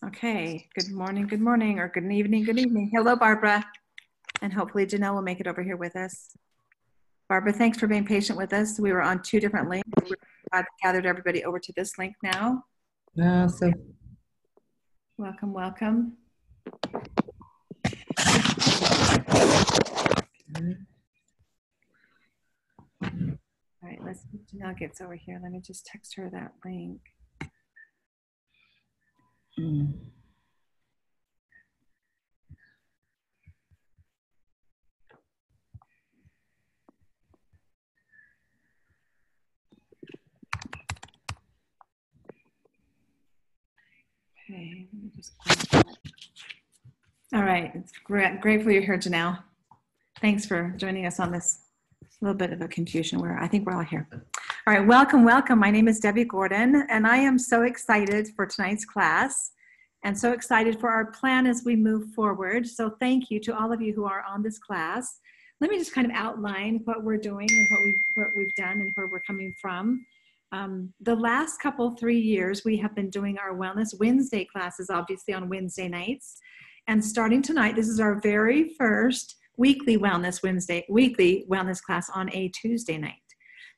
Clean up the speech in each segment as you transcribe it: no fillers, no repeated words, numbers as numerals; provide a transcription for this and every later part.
Okay, good morning, or good evening, good evening. Hello, Barbara. And hopefully Janelle will make it over here with us. Barbara, thanks for being patient with us. We were on two different links. I've gathered everybody over to this link now. Awesome. Welcome, welcome. All right, let's see if Janelle gets over here. Let me just text her that link. Okay, let me just all right, it's grateful you're here, Janelle. Thanks for joining us on this little bit of a confusion where I think we're all here. All right, welcome, welcome. My name is Debbie Gordon, and I am so excited for tonight's class and so excited for our plan as we move forward. So thank you to all of you who are on this class. Let me just kind of outline what we're doing and what we've done and where we're coming from. The last 3 years, we have been doing our Wellness Wednesday classes, obviously on Wednesday nights. And starting tonight, this is our very first weekly Wellness class on a Tuesday night.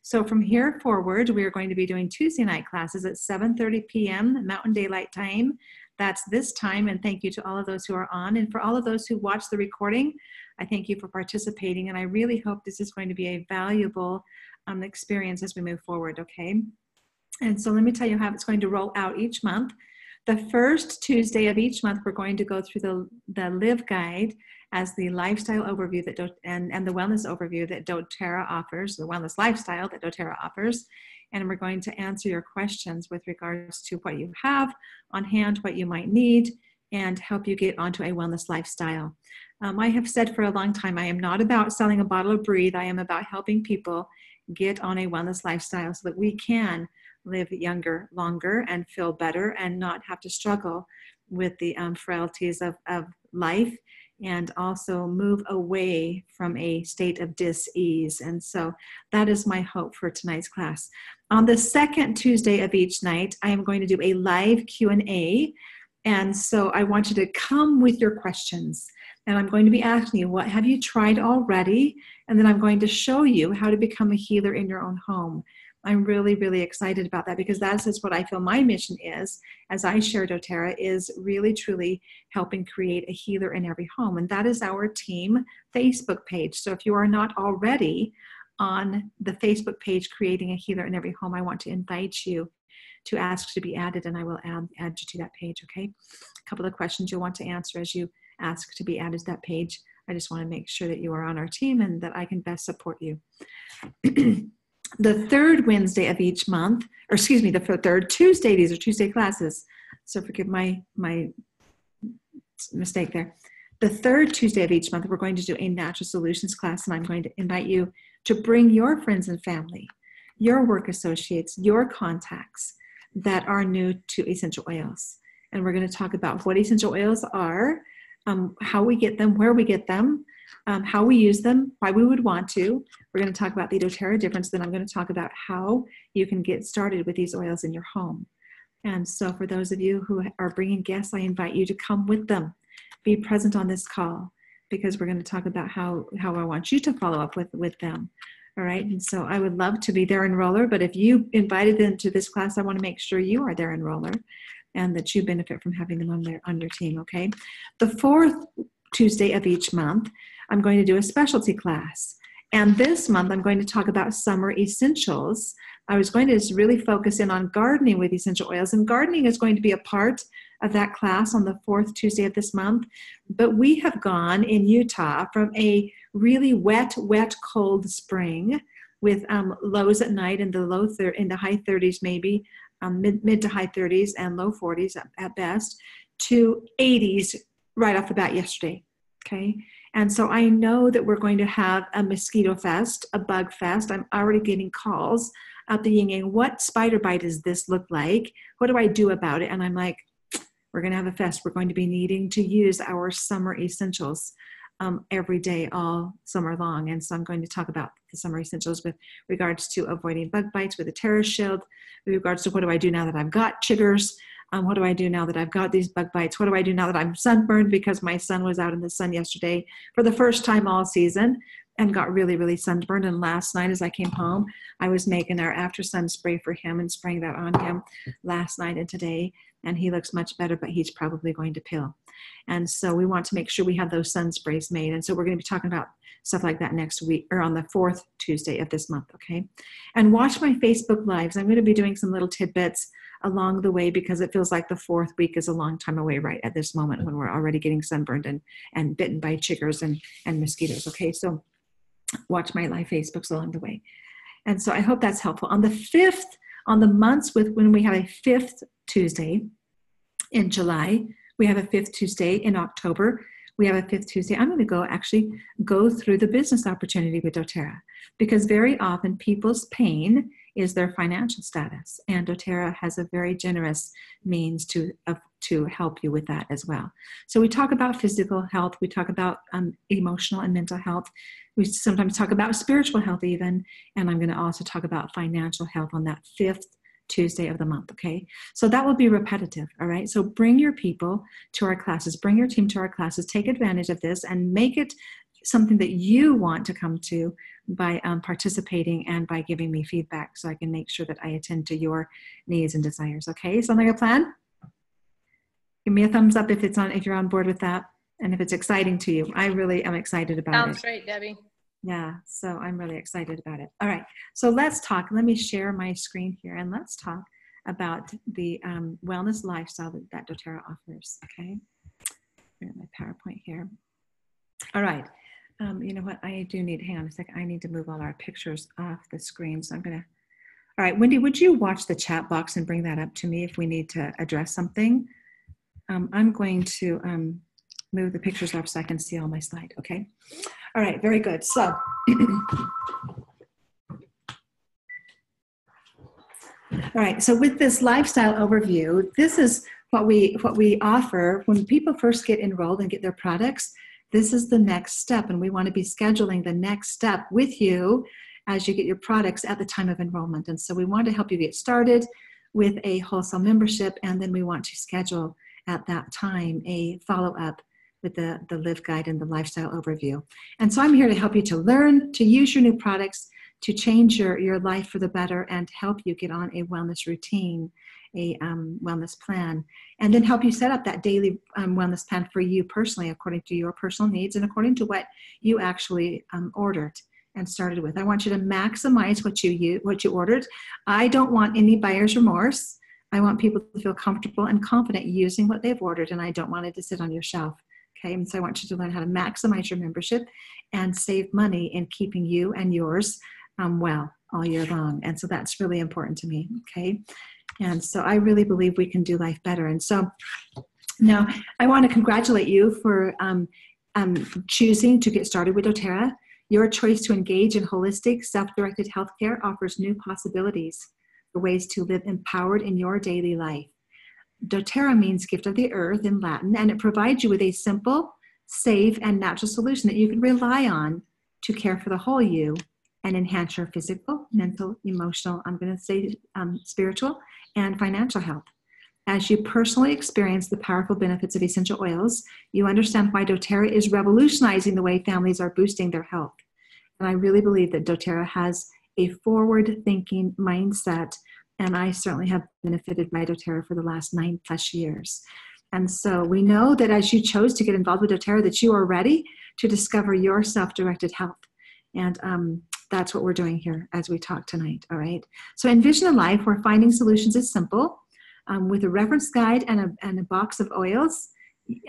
So from here forward, we are going to be doing Tuesday night classes at 7:30 p.m. Mountain Daylight Time. That's this time, and thank you to all of those who are on. And for all of those who watch the recording, I thank you for participating, and I really hope this is going to be a valuable experience as we move forward, okay? And so let me tell you how it's going to roll out each month. The first Tuesday of each month, we're going to go through the Live Guide as the lifestyle overview and the wellness overview that doTERRA offers, the wellness lifestyle that doTERRA offers. And we're going to answer your questions with regards to what you have on hand, what you might need, and help you get onto a wellness lifestyle. I have said for a long time, I am not about selling a bottle of Breathe. I am about helping people get on a wellness lifestyle so that we can live younger, longer, and feel better and not have to struggle with the frailties of life, and also move away from a state of dis-ease. And so that is my hope for tonight's class. On the second Tuesday of each night, I am going to do a live Q&A. And so I want you to come with your questions. And I'm going to be asking you, what have you tried already? And then I'm going to show you how to become a healer in your own home. I'm really, really excited about that, because that is what I feel my mission is, as I share doTERRA, is really, truly helping create a healer in every home. And that is our team Facebook page. So if you are not already on the Facebook page, Creating a Healer in Every Home, I want to invite you to ask to be added, and I will add you to that page, okay? A couple of questions you'll want to answer as you ask to be added to that page. I just want to make sure that you are on our team and that I can best support you. The third Wednesday of each month, or excuse me, the third Tuesday, these are Tuesday classes, so forgive my mistake there. The third Tuesday of each month, we're going to do a natural solutions class, and I'm going to invite you to bring your friends and family, your work associates, your contacts that are new to essential oils. And we're going to talk about what essential oils are, how we get them, where we get them, how we use them, why we would want to. We're going to talk about the doTERRA difference. Then I'm going to talk about how you can get started with these oils in your home. And so for those of you who are bringing guests, I invite you to come with them. Be present on this call, because we're going to talk about how I want you to follow up with them. All right. And so I would love to be their enroller, but if you invited them to this class, I want to make sure you are their enroller and that you benefit from having them on your team. Okay. The fourth Tuesday of each month, I'm going to do a specialty class. And this month, I'm going to talk about summer essentials. I was going to just really focus in on gardening with essential oils, and gardening is going to be a part of that class on the fourth Tuesday of this month. But we have gone in Utah from a really wet, cold spring with lows at night in the high 30s, maybe mid to high 30s and low 40s at best, to 80s right off the bat yesterday. Okay. And so I know that we're going to have a mosquito fest, a bug fest. I'm already getting calls out the yin yang. What spider bite does this look like? What do I do about it? And I'm like, we're going to have a fest. We're going to be needing to use our summer essentials every day, all summer long. And so I'm going to talk about the summer essentials with regards to avoiding bug bites with a Terra Shield, with regards to what do I do now that I've got chiggers, What do I do now that I've got these bug bites? What do I do now that I'm sunburned because my son was out in the sun yesterday for the first time all season and got really, really sunburned. And last night as I came home, I was making our after sun spray for him and spraying that on him last night and today. And he looks much better, but he's probably going to peel. And so we want to make sure we have those sun sprays made. And so we're going to be talking about stuff like that next week or on the 4th Tuesday of this month, okay? And watch my Facebook Lives. I'm going to be doing some little tidbits along the way because it feels like the 4th week is a long time away right at this moment when we're already getting sunburned and bitten by chiggers and mosquitoes, okay? So watch my live Facebooks along the way. And so I hope that's helpful. On the 5th, on the months when we have a 5th Tuesday in July, we have a 5th Tuesday in October, we have a 5th Tuesday. I'm going to go through the business opportunity with doTERRA because very often people's pain is their financial status. And doTERRA has a very generous means to help you with that as well. So we talk about physical health. We talk about emotional and mental health. We sometimes talk about spiritual health even. And I'm going to also talk about financial health on that 5th Tuesday of the month, okay? So that will be repetitive, all right? So bring your people to our classes, bring your team to our classes, take advantage of this and make it something that you want to come to by participating and by giving me feedback so I can make sure that I attend to your needs and desires, okay? Sound like a plan? Give me a thumbs up if you're on board with that and if it's exciting to you. I really am excited about it. Sounds great, Debbie. Yeah, so I'm really excited about it. All right, so let's talk. Let me share my screen here and let's talk about the wellness lifestyle that doTERRA offers, okay? Bring up my PowerPoint here. All right, you know what? I do need, hang on a second. I need to move all our pictures off the screen. So I'm gonna, all right, Wendy, would you watch the chat box and bring that up to me if we need to address something? I'm going to move the pictures off so I can see all my slide, okay? All right, very good. So, all right, so with this lifestyle overview, this is what we offer when people first get enrolled and get their products. This is the next step, and we want to be scheduling the next step with you as you get your products at the time of enrollment. And so we want to help you get started with a wholesale membership, and then we want to schedule at that time a follow-up with the Live Guide and the lifestyle overview. And so I'm here to help you to learn, to use your new products, to change your life for the better and help you get on a wellness routine, a wellness plan, and then help you set up that daily wellness plan for you personally according to your personal needs and according to what you actually ordered and started with. I want you to maximize what you ordered. I don't want any buyer's remorse. I want people to feel comfortable and confident using what they've ordered, and I don't want it to sit on your shelf. Okay, and so I want you to learn how to maximize your membership and save money in keeping you and yours well all year long. And so that's really important to me, okay? And so I really believe we can do life better. And so now I want to congratulate you for choosing to get started with doTERRA. Your choice to engage in holistic, self-directed healthcare offers new possibilities for ways to live empowered in your daily life. doTERRA means gift of the earth in Latin, and it provides you with a simple, safe, and natural solution that you can rely on to care for the whole you and enhance your physical, mental, emotional, I'm going to say spiritual, and financial health. As you personally experience the powerful benefits of essential oils, you understand why doTERRA is revolutionizing the way families are boosting their health. And I really believe that doTERRA has a forward-thinking mindset, and I certainly have benefited by doTERRA for the last 9+ years. And so we know that as you chose to get involved with doTERRA, that you are ready to discover your self-directed health. And that's what we're doing here as we talk tonight, all right? So envision a life where finding solutions is simple. With a reference guide and a box of oils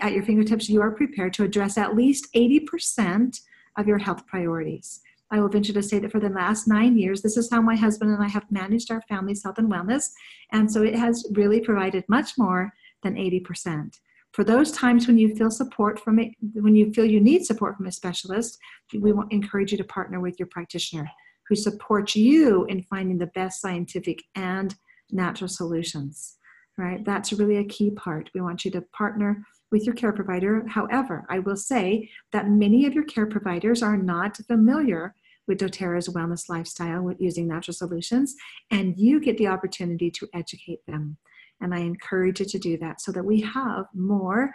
at your fingertips, you are prepared to address at least 80% of your health priorities. I will venture to say that for the last 9 years, this is how my husband and I have managed our family's health and wellness. And so it has really provided much more than 80%. For those times when you feel support from it, when you feel you need support from a specialist, we want to encourage you to partner with your practitioner who supports you in finding the best scientific and natural solutions, right? That's really a key part. We want you to partner with your care provider. However, I will say that many of your care providers are not familiar with doTERRA's wellness lifestyle with using natural solutions, and you get the opportunity to educate them. And I encourage you to do that so that we have more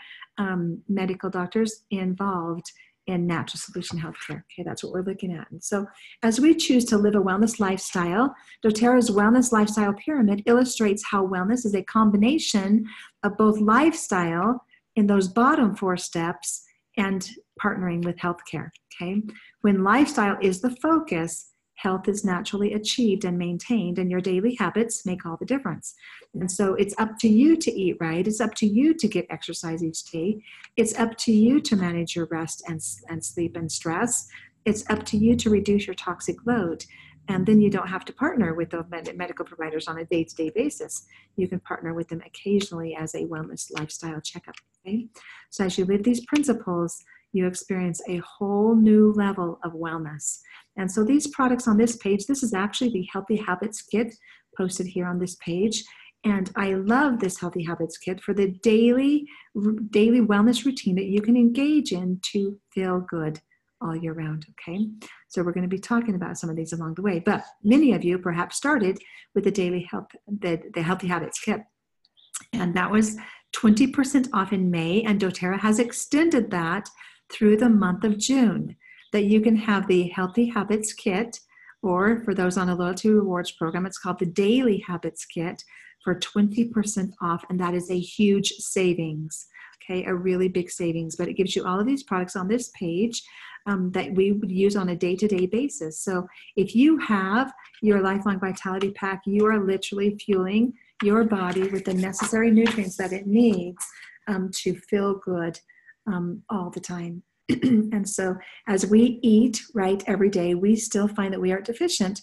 medical doctors involved in natural solution healthcare. Okay, that's what we're looking at. And so as we choose to live a wellness lifestyle, doTERRA's wellness lifestyle pyramid illustrates how wellness is a combination of both lifestyle in those bottom 4 steps and partnering with healthcare. Okay, when lifestyle is the focus, health is naturally achieved and maintained, and your daily habits make all the difference. And so it's up to you to eat right. It's up to you to get exercise each day. It's up to you to manage your rest and sleep and stress. It's up to you to reduce your toxic load. And then you don't have to partner with the medical providers on a day-to-day basis. You can partner with them occasionally as a wellness lifestyle checkup. Okay? So as you live these principles, you experience a whole new level of wellness. And so these products on this page, this is actually the Healthy Habits Kit posted here on this page. And I love this Healthy Habits Kit for the daily wellness routine that you can engage in to feel good all year round, okay? So we're going to be talking about some of these along the way, but many of you perhaps started with the Healthy Habits Kit. And that was 20% off in May, and doTERRA has extended that through the month of June, that you can have the Healthy Habits Kit, or for those on a loyalty rewards program, it's called the Daily Habits Kit for 20% off, and that is a huge savings, okay, a really big savings, but it gives you all of these products on this page that we would use on a day-to-day basis. So if you have your Lifelong Vitality Pack, you are literally fueling your body with the necessary nutrients that it needs to feel good all the time. And so as we eat right every day, we still find that we are deficient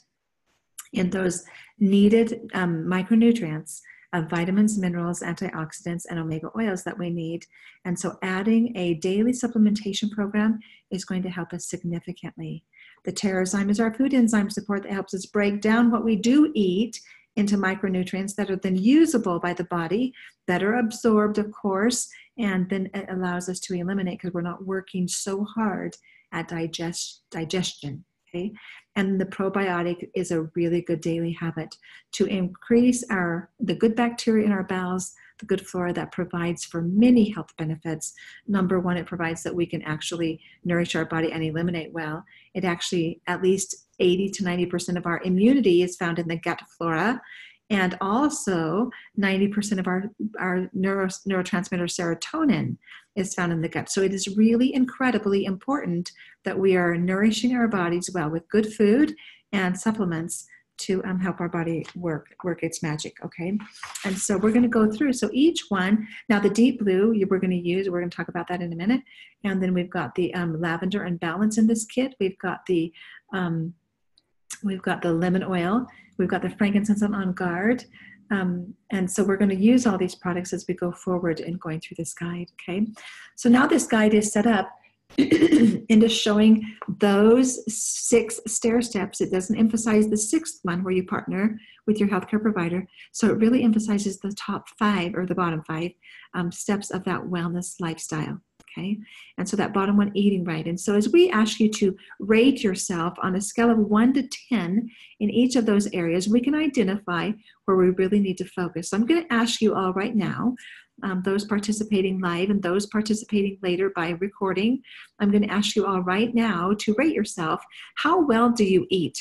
in those needed micronutrients of vitamins, minerals, antioxidants, and omega oils that we need. And so adding a daily supplementation program is going to help us significantly. The Terrazyme is our food enzyme support that helps us break down what we do eat into micronutrients that are then usable by the body, that are absorbed, of course, and then it allows us to eliminate because we're not working so hard at digestion, okay? And the probiotic is a really good daily habit to increase the good bacteria in our bowels, the good flora that provides for many health benefits. Number one, it provides that we can actually nourish our body and eliminate well. It actually, at least 80 to 90% of our immunity is found in the gut flora. And also 90% of our neurotransmitter serotonin is found in the gut. So it is really incredibly important that we are nourishing our bodies well with good food and supplements to help our body work its magic, okay? And so we're going to go through. So each one, now the deep blue we're going to talk about that in a minute. And then we've got the lavender and balance in this kit. We've got the lemon oil. We've got the frankincense On Guard. And so we're going to use all these products as we go forward in going through this guide, okay? So now this guide is set up into showing those 6 stair steps. It doesn't emphasize the 6th one where you partner with your healthcare provider. So it really emphasizes the top 5 or the bottom 5 steps of that wellness lifestyle. Okay, and so that bottom one, eating right. And so as we ask you to rate yourself on a scale of 1 to 10 in each of those areas, we can identify where we really need to focus. So I'm going to ask you all right now, those participating live and those participating later by recording, I'm going to ask you all right now to rate yourself. How well do you eat?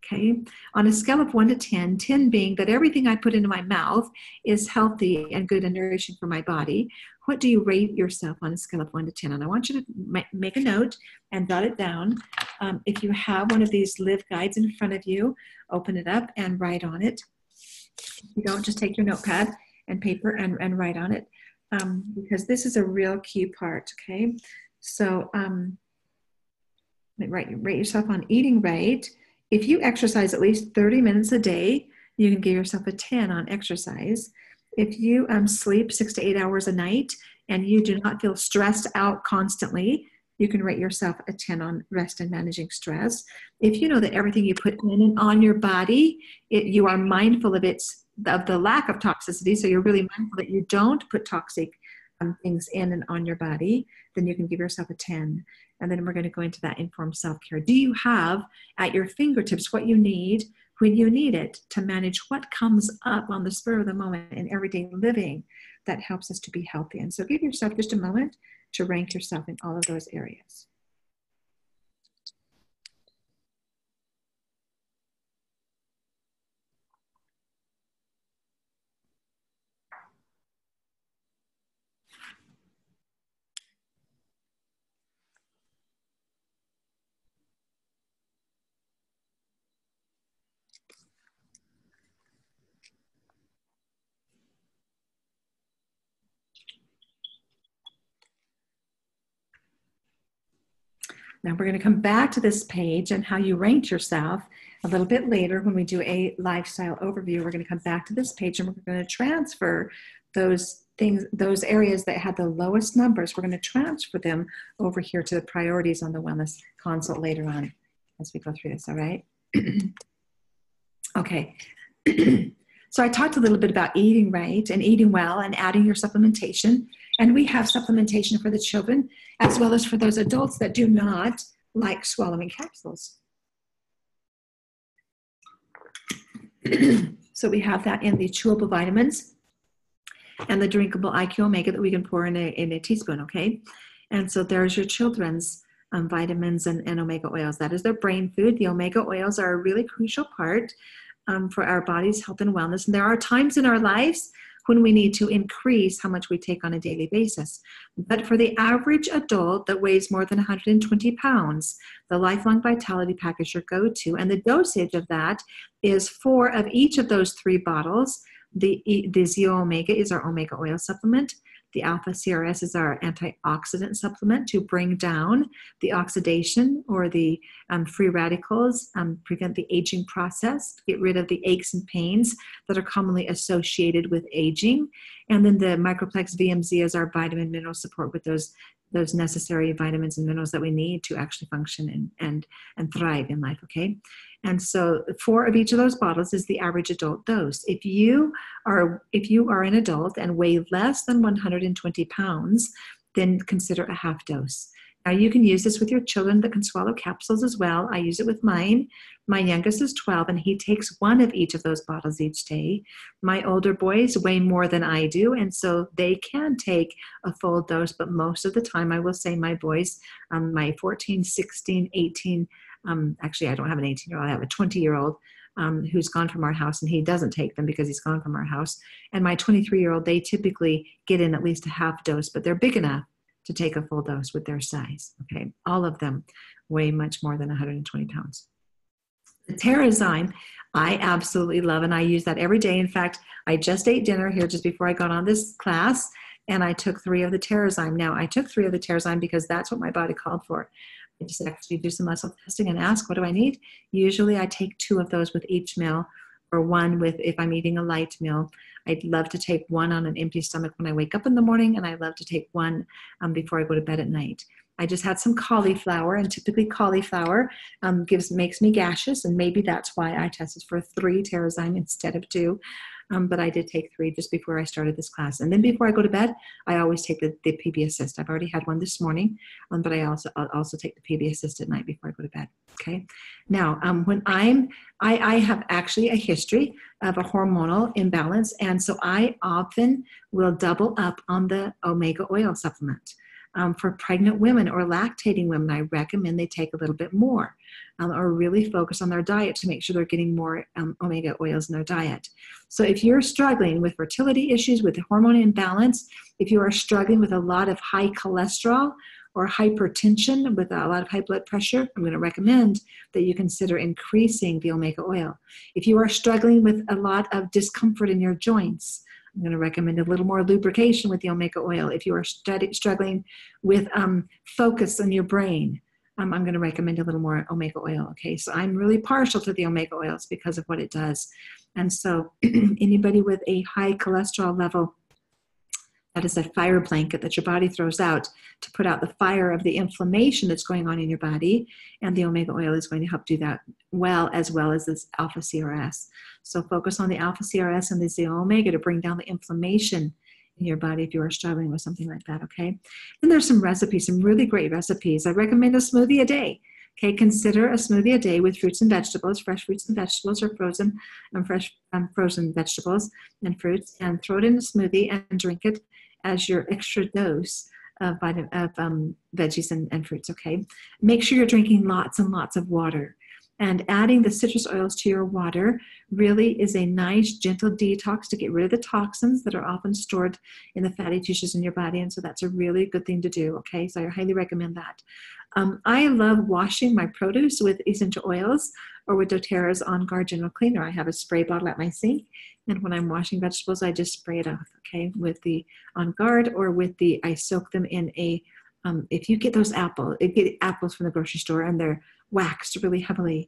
Okay, on a scale of 1 to 10, 10 being that everything I put into my mouth is healthy and good and nourishing for my body. What do you rate yourself on a scale of 1 to 10? And I want you to make a note and jot it down. If you have one of these live guides in front of you, open it up and write on it. If you don't, just take your notepad and paper and write on it, because this is a real key part, okay? So rate yourself on eating right. If you exercise at least 30 minutes a day, you can give yourself a 10 on exercise. If you sleep 6 to 8 hours a night and you do not feel stressed out constantly, you can rate yourself a 10 on rest and managing stress. If you know that everything you put in and on your body, you are mindful of the lack of toxicity, so you're really mindful that you don't put toxic things in and on your body, then you can give yourself a 10. And then we're going to go into that informed self-care. Do you have at your fingertips what you need when you need it to manage what comes up on the spur of the moment in everyday living that helps us to be healthy. And so give yourself just a moment to rank yourself in all of those areas. Now we're going to come back to this page and how you ranked yourself a little bit later when we do a lifestyle overview. We're going to come back to this page and we're going to transfer those things, those areas that had the lowest numbers. We're going to transfer them over here to the priorities on the wellness consult later on as we go through this, all right? Okay. So I talked a little bit about eating right and eating well and adding your supplementation. And we have supplementation for the children as well as for those adults that do not like swallowing capsules. So we have that in the chewable vitamins and the drinkable IQ Omega that we can pour in a teaspoon, okay? And so there's your children's vitamins and omega oils. That is their brain food. The omega oils are a really crucial part for our body's health and wellness. And there are times in our lives when we need to increase how much we take on a daily basis. But for the average adult that weighs more than 120 pounds, the Lifelong Vitality Pack is your go-to. And the dosage of that is 4 of each of those 3 bottles. The Zeo Omega is our omega oil supplement. The Alpha CRS is our antioxidant supplement to bring down the oxidation or the free radicals, prevent the aging process, get rid of the aches and pains that are commonly associated with aging. And then the Microplex VMZ is our vitamin mineral support with those necessary vitamins and minerals that we need to actually function and thrive in life, okay? And so 4 of each of those bottles is the average adult dose. If you are an adult and weigh less than 120 pounds, then consider a half dose. Now you can use this with your children that can swallow capsules as well. I use it with mine. My youngest is 12 and he takes 1 of each of those bottles each day. My older boys weigh more than I do, and so they can take a full dose, but most of the time I will say my boys, my 14, 16, 18, actually I don't have an 18-year-old, I have a 20-year-old who's gone from our house and he doesn't take them because he's gone from our house. And my 23-year-old, they typically get in at least a half dose, but they're big enough to take a full dose with their size, okay? All of them weigh much more than 120 pounds. The Terrazyme, I absolutely love, and I use that every day. In fact, I just ate dinner here just before I got on this class, and I took 3 of the Terrazyme. Now, I took 3 of the Terrazyme because that's what my body called for. I just actually do some muscle testing and ask, what do I need? Usually I take 2 of those with each meal, or 1 with if I'm eating a light meal. I'd love to take 1 on an empty stomach when I wake up in the morning, and I love to take 1 before I go to bed at night. I just had some cauliflower, and typically cauliflower makes me gaseous, and maybe that's why I tested for 3 Terrazyme instead of 2. But I did take 3 just before I started this class. And then before I go to bed, I always take the PB Assist. I've already had one this morning, but I'll also take the PB Assist at night before I go to bed. Okay. Now, when I have actually a history of a hormonal imbalance, and so I often will double up on the omega oil supplement. For pregnant women or lactating women, I recommend they take a little bit more or really focus on their diet to make sure they're getting more omega oils in their diet. So if you're struggling with fertility issues, with hormone imbalance, if you are struggling with a lot of high cholesterol or hypertension, with a lot of high blood pressure, I'm going to recommend that you consider increasing the omega oil. If you are struggling with a lot of discomfort in your joints, I'm going to recommend a little more lubrication with the omega oil. If you are struggling with focus on your brain, I'm going to recommend a little more omega oil. Okay, so I'm really partial to the omega oils because of what it does. And so anybody with a high cholesterol level, that is a fire blanket that your body throws out to put out the fire of the inflammation that's going on in your body. And the omega oil is going to help do that well as this alpha CRS. So focus on the alpha CRS and the Zeo Omega to bring down the inflammation in your body if you are struggling with something like that, okay? And there's some recipes, some really great recipes. I recommend a smoothie a day. Okay, consider a smoothie a day with fruits and vegetables, fresh fruits and vegetables, or frozen frozen vegetables and fruits, and throw it in a smoothie and drink it as your extra dose of veggies and fruits. Okay, make sure you're drinking lots and lots of water. And adding the citrus oils to your water really is a nice, gentle detox to get rid of the toxins that are often stored in the fatty tissues in your body. And so that's a really good thing to do, okay? So I highly recommend that. I love washing my produce with essential oils or with doTERRA's On Guard General Cleaner. I have a spray bottle at my sink, and when I'm washing vegetables, I just spray it off, okay, with the On Guard or with I soak them in if you get get apples from the grocery store and they're waxed really heavily,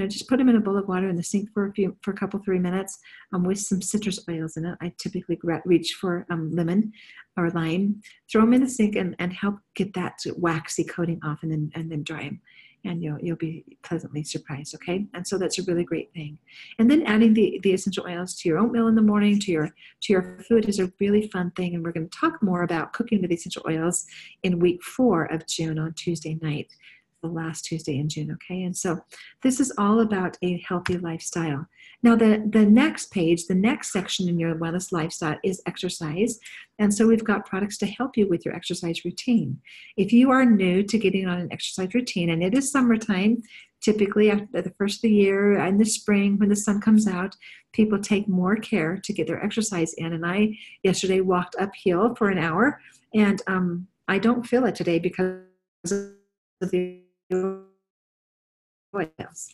just put them in a bowl of water in the sink for a couple, 3 minutes with some citrus oils in it. I typically reach for lemon or lime, throw them in the sink and help get that waxy coating off, and then dry them. And you'll be pleasantly surprised, okay? And so that's a really great thing. And then adding the essential oils to your oatmeal in the morning, to your food, is a really fun thing. And we're going to talk more about cooking with essential oils in week 4 of June on Tuesday night, the last Tuesday in June, okay? And so this is all about a healthy lifestyle. Now, the next page, the next section in your wellness lifestyle is exercise. And so we've got products to help you with your exercise routine. If you are new to getting on an exercise routine, and it is summertime, typically after the first of the year, in the spring, when the sun comes out, people take more care to get their exercise in. And I yesterday walked uphill for an hour, and I don't feel it today because of the oils.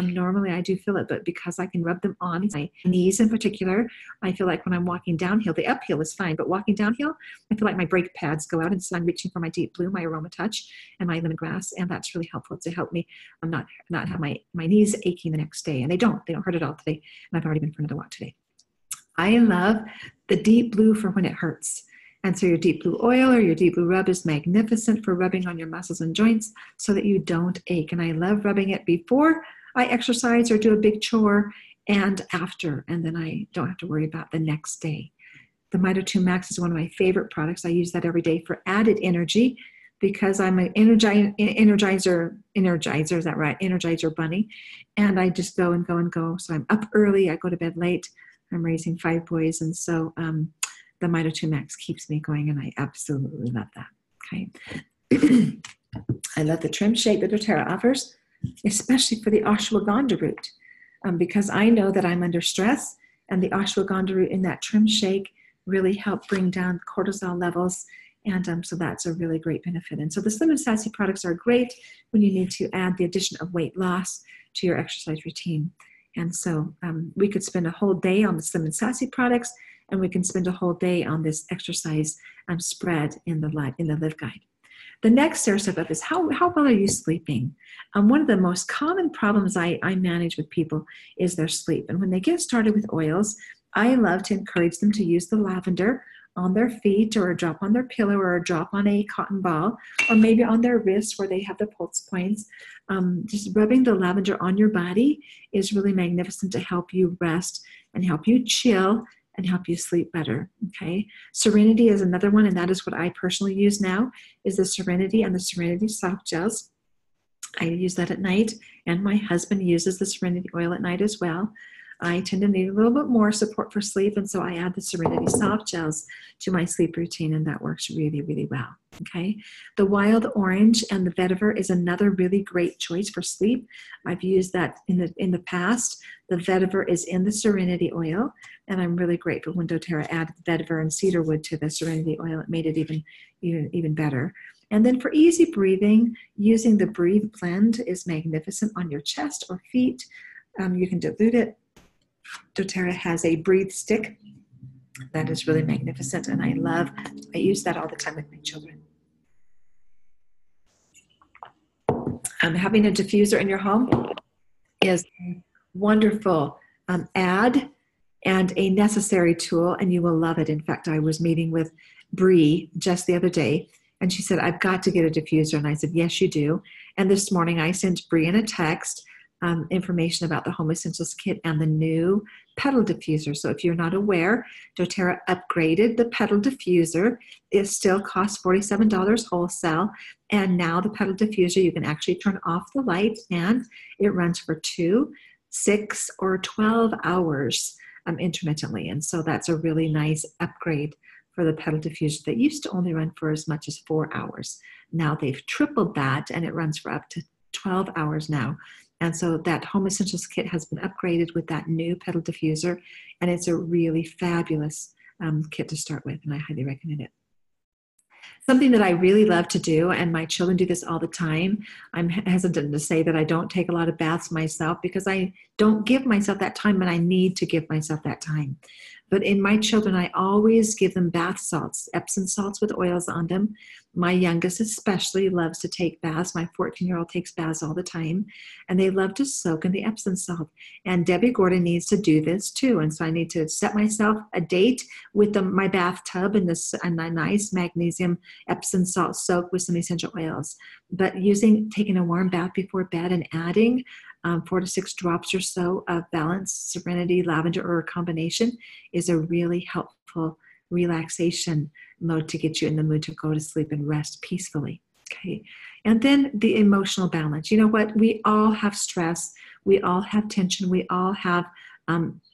Normally I do feel it, but because I can rub them on my knees in particular, I feel like when I'm walking downhill, the uphill is fine, but walking downhill, I feel like my brake pads go out, and so I'm reaching for my Deep Blue, my Aroma Touch, and my lemongrass, and that's really helpful to help me not have my knees aching the next day, and they don't hurt at all today, and I've already been for another walk today. I love the Deep Blue for when it hurts. And so your Deep Blue oil or your Deep Blue rub is magnificent for rubbing on your muscles and joints so that you don't ache. And I love rubbing it before I exercise or do a big chore, and after, and then I don't have to worry about the next day. The Mito 2 Max is one of my favorite products. I use that every day for added energy because I'm an energizer, is that right? Energizer bunny. And I just go and go and go. So I'm up early, I go to bed late. I'm raising 5 boys, and so the Mito 2 Max keeps me going, and I absolutely love that, okay? I love the trim shake that doTERRA offers, especially for the ashwagandha root, because I know that I'm under stress, and the ashwagandha root in that trim shake really help bring down cortisol levels, and so that's a really great benefit. And so the Slim and Sassy products are great when you need to add the addition of weight loss to your exercise routine. And so we could spend a whole day on the Slim and Sassy products, and we can spend a whole day on this exercise spread in the Live Guide. The next step up is how well are you sleeping? One of the most common problems I manage with people is their sleep. And when they get started with oils, I love to encourage them to use the lavender on their feet, or a drop on their pillow, or a drop on a cotton ball, or maybe on their wrists where they have the pulse points. Just rubbing the lavender on your body is really magnificent to help you rest and help you chill and help you sleep better, okay? Serenity is another one, and that is what I personally use now, is the Serenity and the Serenity Soft Gels. I use that at night, and my husband uses the Serenity oil at night as well. I tend to need a little bit more support for sleep, and so I add the Serenity Soft Gels to my sleep routine, and that works really, really well, okay? The Wild Orange and the Vetiver is another really great choice for sleep. I've used that in the past. The Vetiver is in the Serenity oil, and I'm really grateful when doTERRA added Vetiver and cedarwood to the Serenity oil. It made it even better. And then for easy breathing, using the Breathe Blend is magnificent on your chest or feet. You can dilute it. doTERRA has a Breathe Stick that is really magnificent, and I use that all the time with my children. Having a diffuser in your home is a wonderful add and a necessary tool, and you will love it. In fact, I was meeting with Bree just the other day, and she said, I've got to get a diffuser. And I said, yes, you do. And this morning I sent Bree in a text information about the Home Essentials Kit and the new pedal diffuser. So if you're not aware, doTERRA upgraded the pedal diffuser. It still costs $47 wholesale. And now the pedal diffuser, you can actually turn off the light and it runs for 2, 6, or 12 hours intermittently. And so that's a really nice upgrade for the pedal diffuser that used to only run for as much as 4 hours. Now they've tripled that and it runs for up to 12 hours now. And so that Home Essentials Kit has been upgraded with that new pedal diffuser, and it's a really fabulous kit to start with, and I highly recommend it. Something that I really love to do, and my children do this all the time, I'm hesitant to say that I don't take a lot of baths myself because I don't give myself that time, and I need to give myself that time. But in my children, I always give them bath salts, Epsom salts with oils on them. My youngest especially loves to take baths. My 14-year-old takes baths all the time, and they love to soak in the Epsom salt. And Debbie Gordon needs to do this too. And so I need to set myself a date with my bathtub and a nice magnesium Epsom salt soak with some essential oils. But taking a warm bath before bed and adding 4 to 6 drops or so of Balance, Serenity, Lavender, or a combination is a really helpful relaxation mode to get you in the mood to go to sleep and rest peacefully. Okay. And then the emotional balance. You know what? We all have stress. We all have tension. We all have,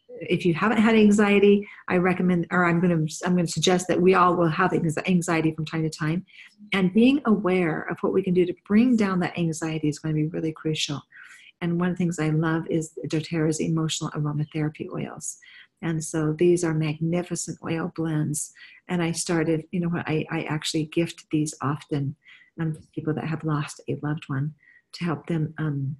if you haven't had anxiety, I recommend, or I'm going to suggest that we all will have anxiety from time to time. And being aware of what we can do to bring down that anxiety is going to be really crucial. And one of the things I love is doTERRA's emotional aromatherapy oils. And so these are magnificent oil blends. And I started, you know what, I actually gift these often to people that have lost a loved one to help them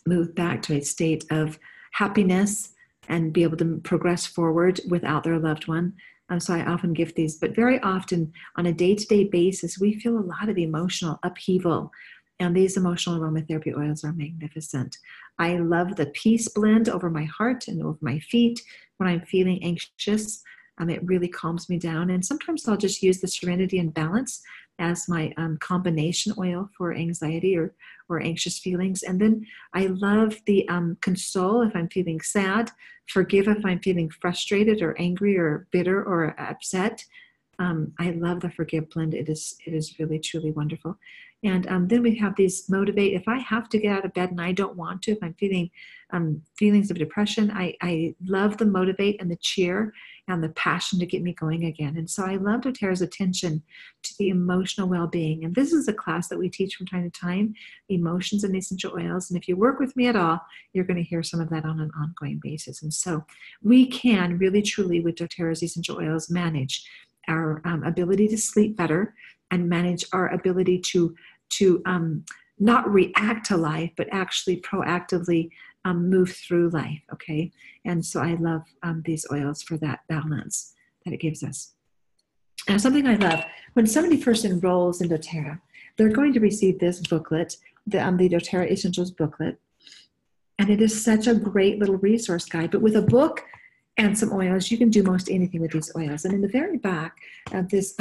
move back to a state of happiness and be able to progress forward without their loved one. So I often gift these, but very often on a day-to-day basis, we feel a lot of emotional upheaval. And these emotional aromatherapy oils are magnificent. I love the Peace blend over my heart and over my feet when I'm feeling anxious. It really calms me down. And sometimes I'll just use the Serenity and Balance as my combination oil for anxiety or anxious feelings. And then I love the Console if I'm feeling sad, Forgive if I'm feeling frustrated or angry or bitter or upset. I love the Forgive blend. It is really, truly wonderful. And then we have these Motivate. If I have to get out of bed and I don't want to, if I'm feeling feelings of depression, I love the Motivate and the Cheer and the Passion to get me going again. And so I love doTERRA's attention to the emotional well-being. And this is a class that we teach from time to time, emotions and essential oils. And if you work with me at all, you're going to hear some of that on an ongoing basis. And so we can really, truly, with doTERRA's essential oils, manage our ability to sleep better and manage our ability to not react to life, but actually proactively move through life, okay? And so I love these oils for that balance that it gives us. Now, something I love, when somebody first enrolls in doTERRA, they're going to receive this booklet, the doTERRA Essentials booklet, and it is such a great little resource guide. But with a book and some oils, you can do most anything with these oils. And in the very back of this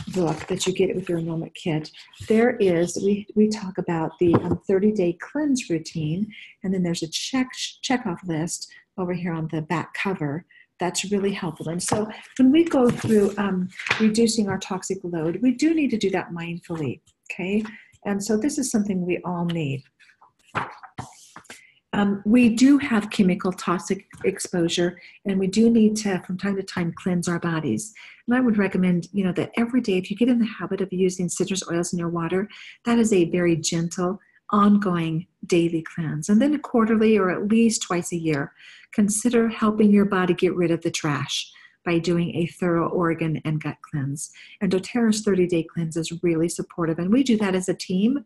book that you get with your enrollment kit, there is, we talk about the 30-day cleanse routine, and then there's a checkoff list over here on the back cover. That's really helpful. And so when we go through reducing our toxic load, we do need to do that mindfully, okay? And so this is something we all need. We do have chemical toxic exposure, and we do need to, from time to time, cleanse our bodies. And I would recommend, that every day, if you get in the habit of using citrus oils in your water, that is a very gentle, ongoing daily cleanse. And then quarterly or at least twice a year, consider helping your body get rid of the trash by doing a thorough organ and gut cleanse. And doTERRA's 30-day cleanse is really supportive. And we do that as a team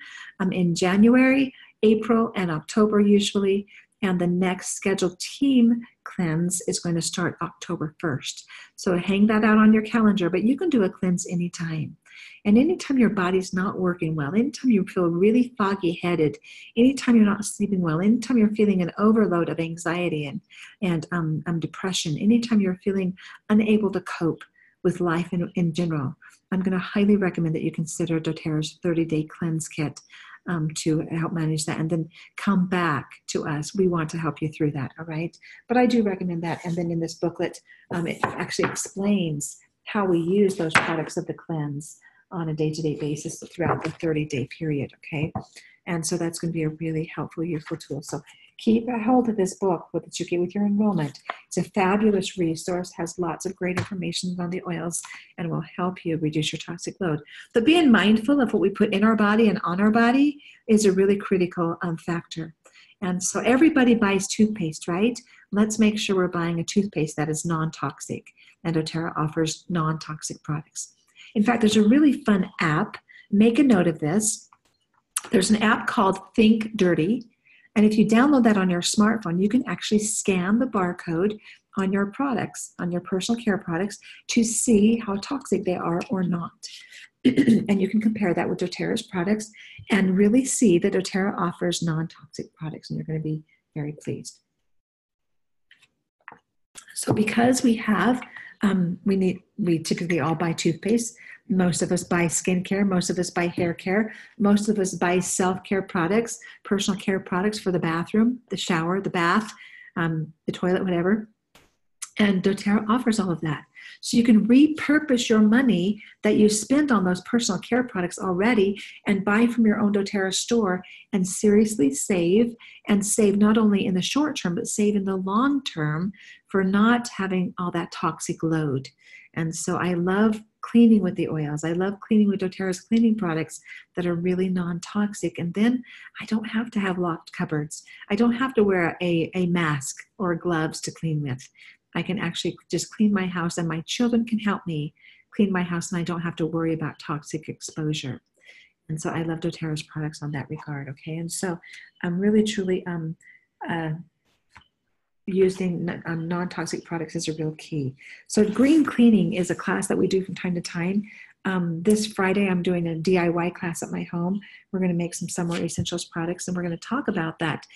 in January, April, and October usually. And the next scheduled team cleanse is going to start October 1st. So hang that out on your calendar, but you can do a cleanse anytime. And anytime your body's not working well, anytime you feel really foggy-headed, anytime you're not sleeping well, anytime you're feeling an overload of anxiety and depression, anytime you're feeling unable to cope with life in general, I'm going to highly recommend that you consider doTERRA's 30-day cleanse kit. to help manage that, and then come back to us. We want to help you through that, all right? But I do recommend that. And then in this booklet, it actually explains how we use those products of the cleanse on a day-to-day basis throughout the 30-day period, okay? And so that's going to be a really helpful, useful tool. So keep a hold of this book that you get with your enrollment. It's a fabulous resource, has lots of great information on the oils, and will help you reduce your toxic load. But being mindful of what we put in our body and on our body is a really critical factor. And so everybody buys toothpaste, right? Let's make sure we're buying a toothpaste that is non-toxic, and doTERRA offers non-toxic products. In fact, there's a really fun app. Make a note of this. There's an app called Think Dirty. And if you download that on your smartphone, you can actually scan the barcode on your products, on your personal care products, to see how toxic they are or not. And you can compare that with doTERRA's products and really see that doTERRA offers non-toxic products, and you're going to be very pleased. So because we have, we typically all buy toothpaste. Most of us buy skincare. Most of us buy hair care. Most of us buy self-care products, personal care products for the bathroom, the shower, the bath, the toilet, whatever. And doTERRA offers all of that. So you can repurpose your money that you spend on those personal care products already and buy from your own doTERRA store and seriously save, and save not only in the short term, but save in the long term for not having all that toxic load. And so I love cleaning with the oils. I love cleaning with doTERRA's cleaning products that are really non-toxic. And then I don't have to have locked cupboards. I don't have to wear a mask or gloves to clean with. I can actually just clean my house, and my children can help me clean my house, and I don't have to worry about toxic exposure. And so I love doTERRA's products on that regard, okay? And so I'm really, truly using non-toxic products is a real key. So green cleaning is a class that we do from time to time. This Friday, I'm doing a DIY class at my home. We're going to make some Summer Essentials products, and we're going to talk about that,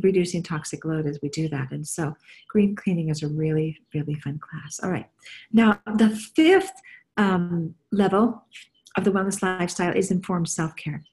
reducing toxic load as we do that. And so green cleaning is a really, really fun class. All right. Now, the fifth level of the wellness lifestyle is informed self-care.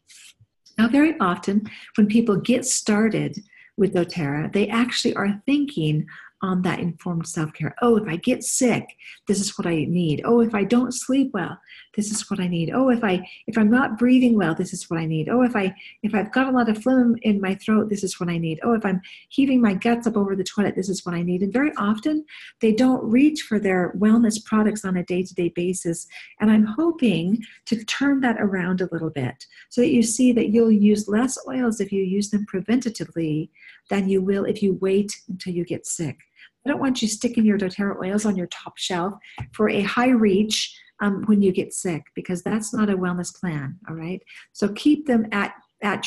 Now, very often when people get started with doTERRA, they actually are thinking on that informed self-care. Oh, if I get sick, this is what I need. Oh, if I don't sleep well, this is what I need. Oh, if I'm not breathing well, this is what I need. Oh, if I've got a lot of phlegm in my throat, this is what I need. Oh, if I'm heaving my guts up over the toilet, this is what I need. And very often they don't reach for their wellness products on a day-to-day basis. And I'm hoping to turn that around a little bit so that you see that you'll use less oils if you use them preventatively than you will if you wait until you get sick. I don't want you sticking your doTERRA oils on your top shelf for a high reach when you get sick, because that's not a wellness plan, all right? So keep them at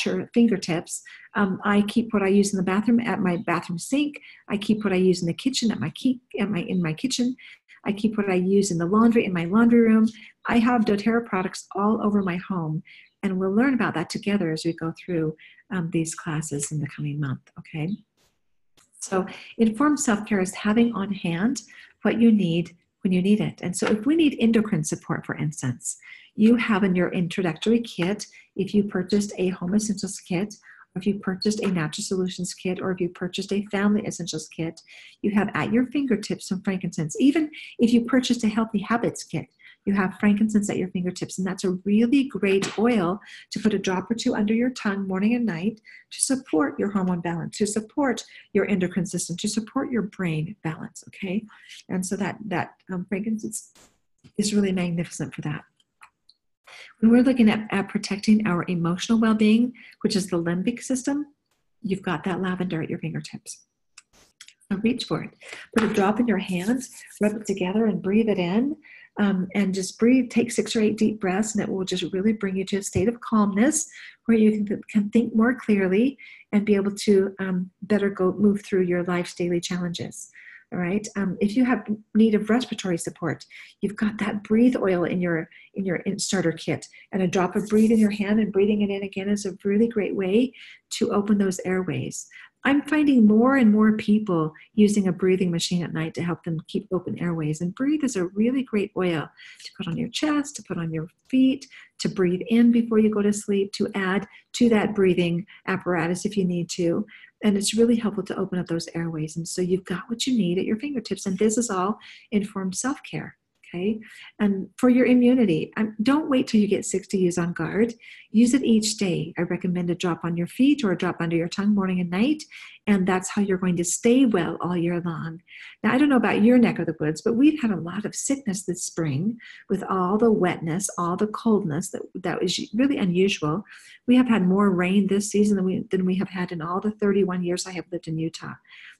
your fingertips. I keep what I use in the bathroom at my bathroom sink. I keep what I use in the kitchen in my kitchen. I keep what I use in the laundry in my laundry room. I have doTERRA products all over my home, and we'll learn about that together as we go through these classes in the coming month, okay? So informed self-care is having on hand what you need when you need it. And so if we need endocrine support, for instance, you have in your introductory kit, if you purchased a Home Essentials kit, or if you purchased a Natural Solutions kit, or if you purchased a Family Essentials kit, you have at your fingertips some frankincense. Even if you purchased a Healthy Habits kit, you have frankincense at your fingertips, and that's a really great oil to put a drop or two under your tongue morning and night to support your hormone balance, to support your endocrine system, to support your brain balance, okay? And so that frankincense is really magnificent for that. When we're looking at protecting our emotional well-being, which is the limbic system, you've got that lavender at your fingertips. So reach for it. Put a drop in your hands, rub it together and breathe it in. And just breathe, take 6 or 8 deep breaths, and it will just really bring you to a state of calmness where you can think more clearly and be able to better move through your life's daily challenges. All right. If you have need of respiratory support, you've got that breathe oil in your starter kit, and a drop of breathe in your hand and breathing it in again is a really great way to open those airways. I'm finding more and more people using a breathing machine at night to help them keep open airways. And Breathe is a really great oil to put on your chest, to put on your feet, to breathe in before you go to sleep, to add to that breathing apparatus if you need to. And it's really helpful to open up those airways. And so you've got what you need at your fingertips. And this is all informed self-care. Okay. And for your immunity, don't wait till you get sick to use On Guard. Use it each day. I recommend a drop on your feet or a drop under your tongue morning and night. And that's how you're going to stay well all year long. Now, I don't know about your neck of the woods, but we've had a lot of sickness this spring with all the wetness, all the coldness that was really unusual. We have had more rain this season than we have had in all the 31 years I have lived in Utah.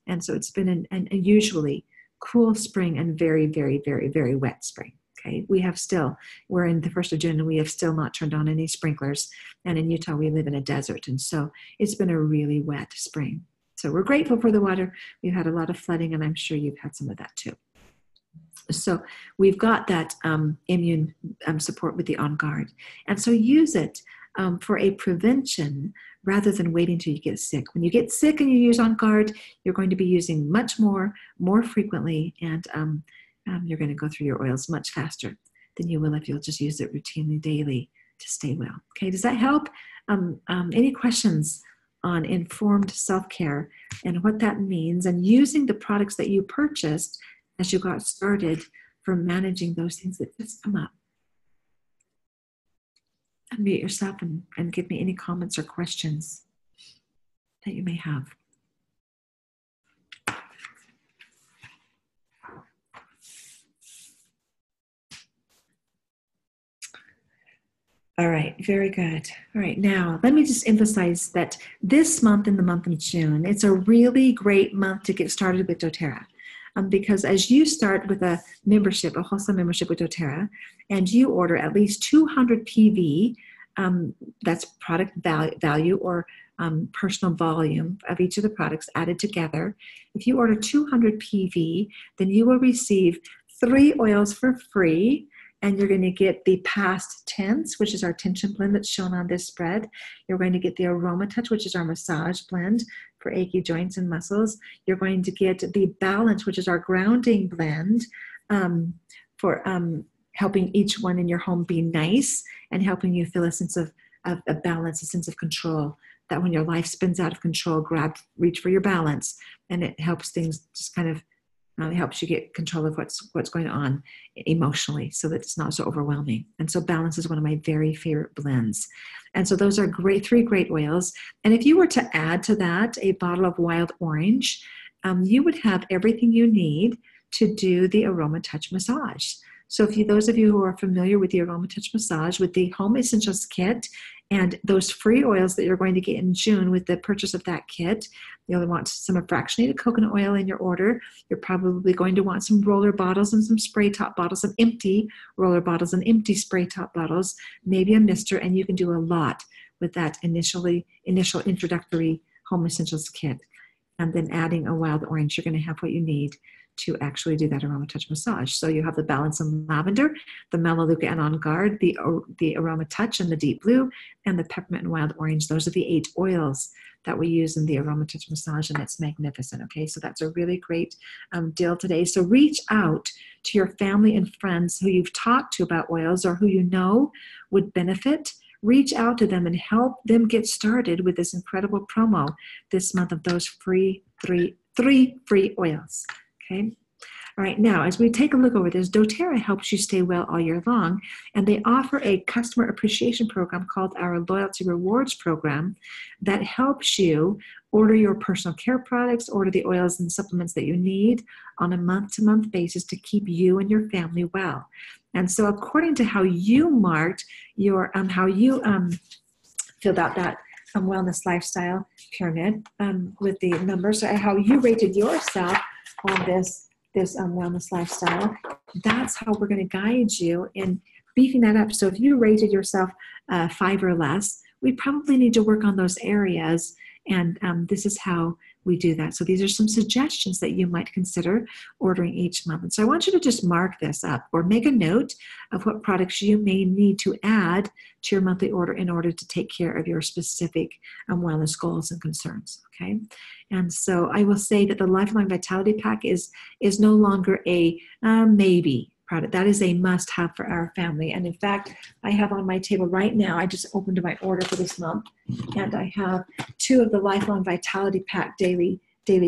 And so it's been an unusually cool spring and very, very, very, very wet spring. Okay, we're in the 1st of June and we have still not turned on any sprinklers. And in Utah, we live in a desert. And so it's been a really wet spring. So we're grateful for the water. We've had a lot of flooding and I'm sure you've had some of that too. So we've got that immune support with the On Guard. And so use it for a prevention rather than waiting till you get sick. When you get sick and you use On Guard, you're going to be using much more frequently, and you're going to go through your oils much faster than you will if you'll just use it routinely daily to stay well. Okay, does that help? Any questions on informed self-care and what that means and using the products that you purchased as you got started for managing those things that just come up? Unmute yourself and give me any comments or questions that you may have. All right, very good. All right, now let me just emphasize that this month, in the month of June, it's a really great month to get started with doTERRA. Because as you start with a membership, a wholesale membership with doTERRA, and you order at least 200 PV, that's product value or personal volume of each of the products added together. If you order 200 PV, then you will receive 3 oils for free, and you're going to get the past tense, which is our tension blend that's shown on this spread. You're going to get the Aroma Touch, which is our massage blend for achy joints and muscles. You're going to get the Balance, which is our grounding blend for helping each one in your home be nice and helping you feel a sense of balance, a sense of control, that when your life spins out of control, reach for your balance, and it helps things just kind of, it helps you get control of what's going on emotionally so that it's not so overwhelming. And so Balance is one of my very favorite blends. And so those are 3 great oils. And if you were to add to that a bottle of Wild Orange, you would have everything you need to do the Aroma Touch massage. So those of you who are familiar with the Aroma Touch massage, with the Home Essentials kit and those free oils that you're going to get in June with the purchase of that kit, you'll want some fractionated coconut oil in your order. You're probably going to want some roller bottles and some spray top bottles, some empty roller bottles and empty spray top bottles, maybe a mister, and you can do a lot with that initial introductory Home Essentials kit. And then adding a Wild Orange, you're going to have what you need to actually do that Aroma Touch massage. So you have the Balance and Lavender, the Melaleuca and On Guard, the Aroma Touch and the Deep Blue, and the Peppermint and Wild Orange. Those are the 8 oils that we use in the Aroma Touch massage, and it's magnificent. Okay, so that's a really great deal today. So reach out to your family and friends who you've talked to about oils or who you know would benefit. Reach out to them and help them get started with this incredible promo this month of those three free oils. Okay. All right. Now, as we take a look over this, doTERRA helps you stay well all year long, and they offer a customer appreciation program called our Loyalty Rewards program that helps you order your personal care products, order the oils and supplements that you need on a month-to-month basis to keep you and your family well. And so, according to how you marked your, filled out that wellness lifestyle pyramid with the numbers, how you rated yourself on this wellness lifestyle, that's how we're going to guide you in beefing that up. So if you rated yourself 5 or less, we probably need to work on those areas. And this is how we do that. So these are some suggestions that you might consider ordering each month. And so I want you to just mark this up or make a note of what products you may need to add to your monthly order in order to take care of your specific wellness goals and concerns, okay? And so I will say that the Lifelong Vitality Pack is no longer a maybe product. That is a must-have for our family. And in fact, I have on my table right now, I just opened my order for this month, and I have 2 of the Lifelong Vitality Pack daily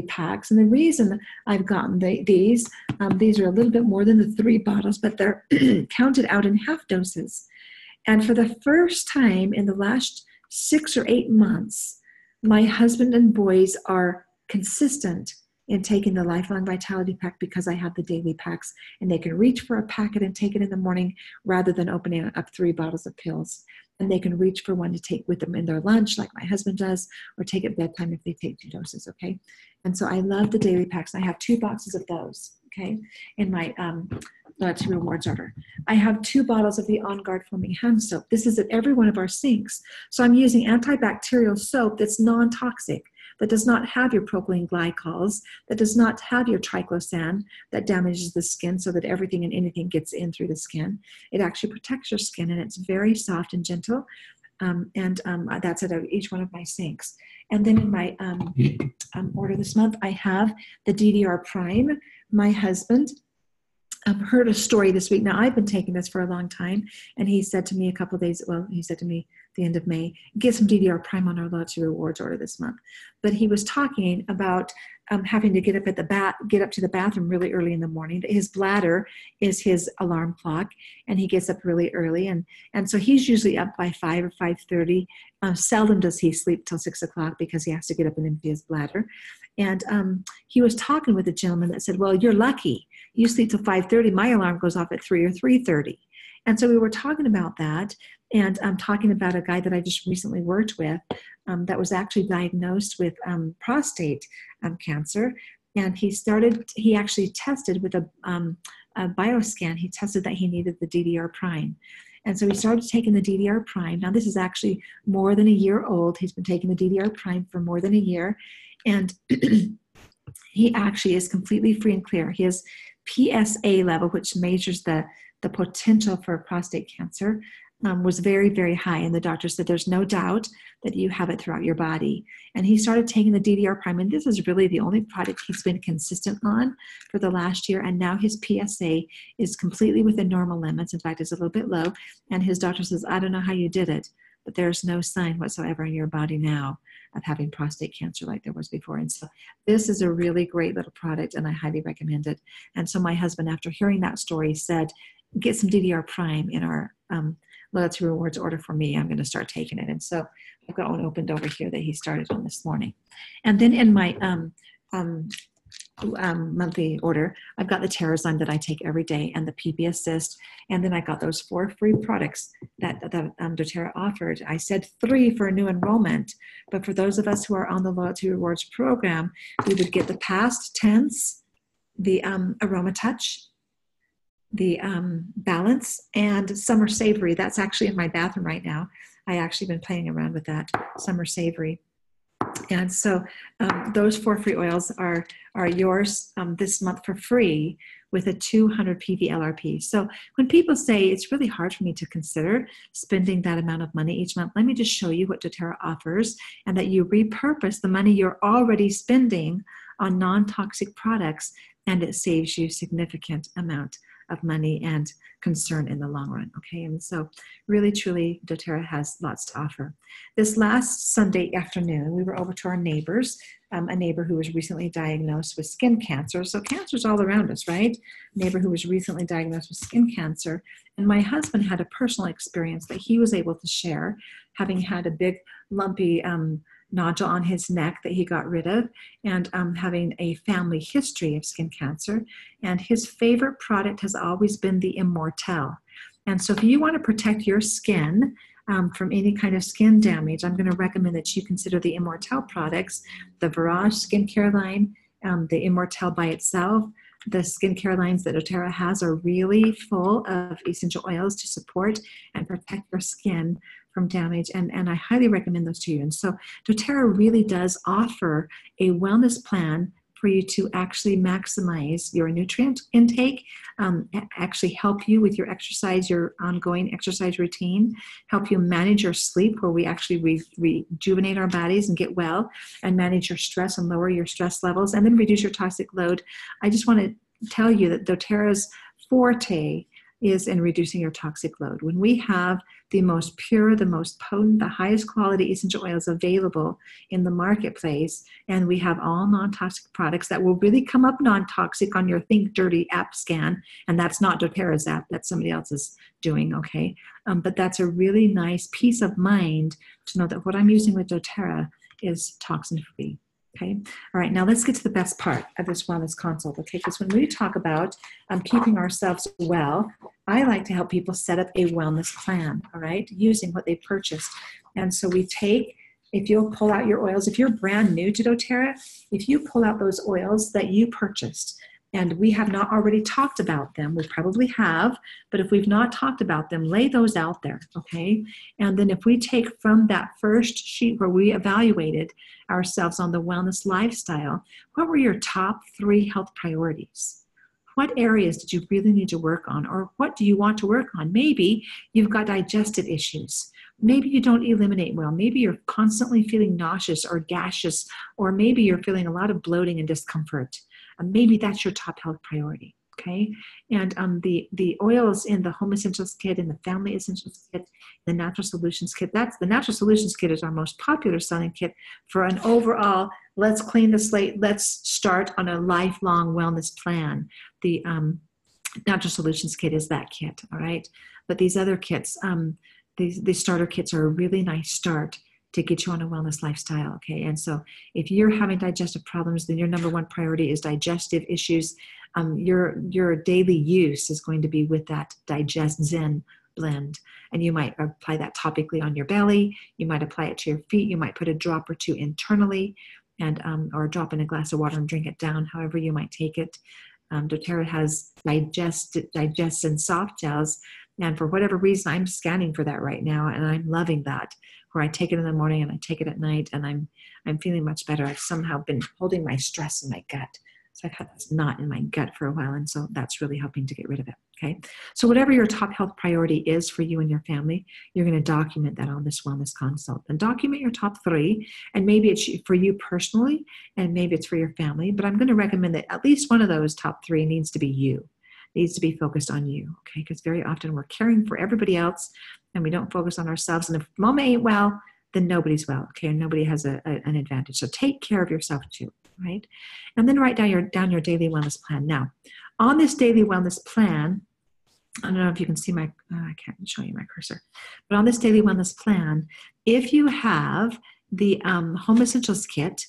packs. And the reason I've gotten these are a little bit more than the 3 bottles, but they're counted out in half doses. And for the first time in the last 6 or 8 months, my husband and boys are consistent in taking the Lifelong Vitality Pack because I have the daily packs, and they can reach for a packet and take it in the morning rather than opening up 3 bottles of pills. And they can reach for one to take with them in their lunch, like my husband does, or take at bedtime if they take 2 doses, okay? And so I love the daily packs. I have 2 boxes of those, okay, in my Loyalty Rewards order. I have 2 bottles of the On Guard Foaming Hand Soap. This is at every one of our sinks. So I'm using antibacterial soap that's non-toxic, that does not have your propylene glycols, that does not have your triclosan that damages the skin so that everything and anything gets in through the skin. It actually protects your skin, and it's very soft and gentle. That's at each one of my sinks. And then in my order this month, I have the DDR Prime. My husband heard a story this week. Now, I've been taking this for a long time, and he said to me a couple of days, he said to me the end of May, get some DDR Prime on our Loyalty Rewards order this month. But he was talking about having to get up to the bathroom really early in the morning. His bladder is his alarm clock, and he gets up really early. And so he's usually up by 5 or 5:30. Seldom does he sleep till 6 o'clock because he has to get up and empty his bladder. And he was talking with a gentleman that said, well, you're lucky. You sleep till 5:30. My alarm goes off at 3 or 3:30. And so we were talking about that, and I'm talking about a guy that I just recently worked with that was actually diagnosed with prostate cancer. And he actually tested with a bioscan. He tested that he needed the DDR Prime. And so he started taking the DDR Prime. Now, this is actually more than a year old. He's been taking the DDR Prime for more than a year. And he actually is completely free and clear. His PSA level, which measures the potential for prostate cancer, was very, very high. And the doctor said, there's no doubt that you have it throughout your body. And he started taking the DDR Prime. And this is really the only product he's been consistent on for the last year. And now his PSA is completely within normal limits. In fact, it's a little bit low. And his doctor says, I don't know how you did it, but there's no sign whatsoever in your body now of having prostate cancer like there was before. And so this is a really great little product, and I highly recommend it. And so my husband, after hearing that story, said, get some DDR Prime in our Loyalty Rewards order for me. I'm going to start taking it. And so I've got one opened over here that he started on this morning. And then in my monthly order, I've got the Terrazyme that I take every day and the PB Assist. And then I got those 4 free products that doTERRA offered. I said 3 for a new enrollment, but for those of us who are on the Loyalty Rewards program, we would get the Past Tense, the Aroma Touch, the Balance, and Summer Savory. That's actually in my bathroom right now. I actually been playing around with that, Summer Savory. And so those 4 free oils are yours this month for free with a 200 PV LRP. So when people say it's really hard for me to consider spending that amount of money each month, let me just show you what doTERRA offers, and that you repurpose the money you're already spending on non-toxic products, and it saves you significant amount of money and concern in the long run, okay? And so really, truly, doTERRA has lots to offer. This last Sunday afternoon, we were over to our neighbors, a neighbor who was recently diagnosed with skin cancer. So cancer's all around us, right? A neighbor who was recently diagnosed with skin cancer. And my husband had a personal experience that he was able to share, having had a big lumpy nodule on his neck that he got rid of, and having a family history of skin cancer. And his favorite product has always been the Immortelle. And so if you want to protect your skin from any kind of skin damage, I'm going to recommend that you consider the Immortelle products, the Virage skincare line, the Immortelle by itself. The skincare lines that doTERRA has are really full of essential oils to support and protect your skin from damage, and I highly recommend those to you. And so doTERRA really does offer a wellness plan for you to actually maximize your nutrient intake, actually help you with your exercise, your ongoing exercise routine, help you manage your sleep, where we actually rejuvenate our bodies and get well, and manage your stress and lower your stress levels, and then reduce your toxic load. I just want to tell you that doTERRA's forte is in reducing your toxic load. When we have the most pure, the most potent, the highest quality essential oils available in the marketplace, and we have all non-toxic products that will really come up non-toxic on your Think Dirty app scan, and that's not doTERRA's app, that's somebody else's doing, okay? But that's a really nice peace of mind to know that what I'm using with doTERRA is toxin-free. Okay. All right. Now let's get to the best part of this wellness consult. Okay. Because when we talk about keeping ourselves well, I like to help people set up a wellness plan. All right. Using what they purchased. And so we take, if you'll pull out your oils, if you're brand new to doTERRA, if you pull out those oils that you purchased, and we have not already talked about them, we probably have, but if we've not talked about them, lay those out there, okay? And then if we take from that first sheet where we evaluated ourselves on the wellness lifestyle, what were your top 3 health priorities? What areas did you really need to work on, or what do you want to work on? Maybe you've got digestive issues. Maybe you don't eliminate well. Maybe you're constantly feeling nauseous or gaseous, or maybe you're feeling a lot of bloating and discomfort. Maybe that's your top health priority, okay? And the oils in the Home Essentials Kit and the Family Essentials Kit, the Natural Solutions Kit, the Natural Solutions Kit is our most popular selling kit for an overall, let's clean the slate, let's start on a lifelong wellness plan. The Natural Solutions Kit is that kit, all right? But these other kits, these starter kits are a really nice start to get you on a wellness lifestyle, okay? And so if you're having digestive problems, then your number 1 priority is digestive issues. Your daily use is going to be with that Digest Zen blend. And you might apply that topically on your belly. You might apply it to your feet. You might put a drop or 2 internally, and or drop in a glass of water and drink it down, however you might take it. doTERRA has Digest Zen soft gels. And for whatever reason, I'm scanning for that right now, and I'm loving that, where I take it in the morning and I take it at night, and I'm feeling much better. I've somehow been holding my stress in my gut. So I've had this knot in my gut for a while, and so that's really helping to get rid of it, okay? So whatever your top health priority is for you and your family, you're going to document that on this wellness consult. And document your top 3, and maybe it's for you personally, and maybe it's for your family, but I'm going to recommend that at least one of those top 3 needs to be you. Needs to be focused on you, okay? Because very often we're caring for everybody else and we don't focus on ourselves. And if mama ain't well, then nobody's well, okay? And nobody has an advantage. So take care of yourself too, right? And then write down your daily wellness plan. Now, on this daily wellness plan, I don't know if you can see I can't show you my cursor, but on this daily wellness plan, if you have the Home Essentials Kit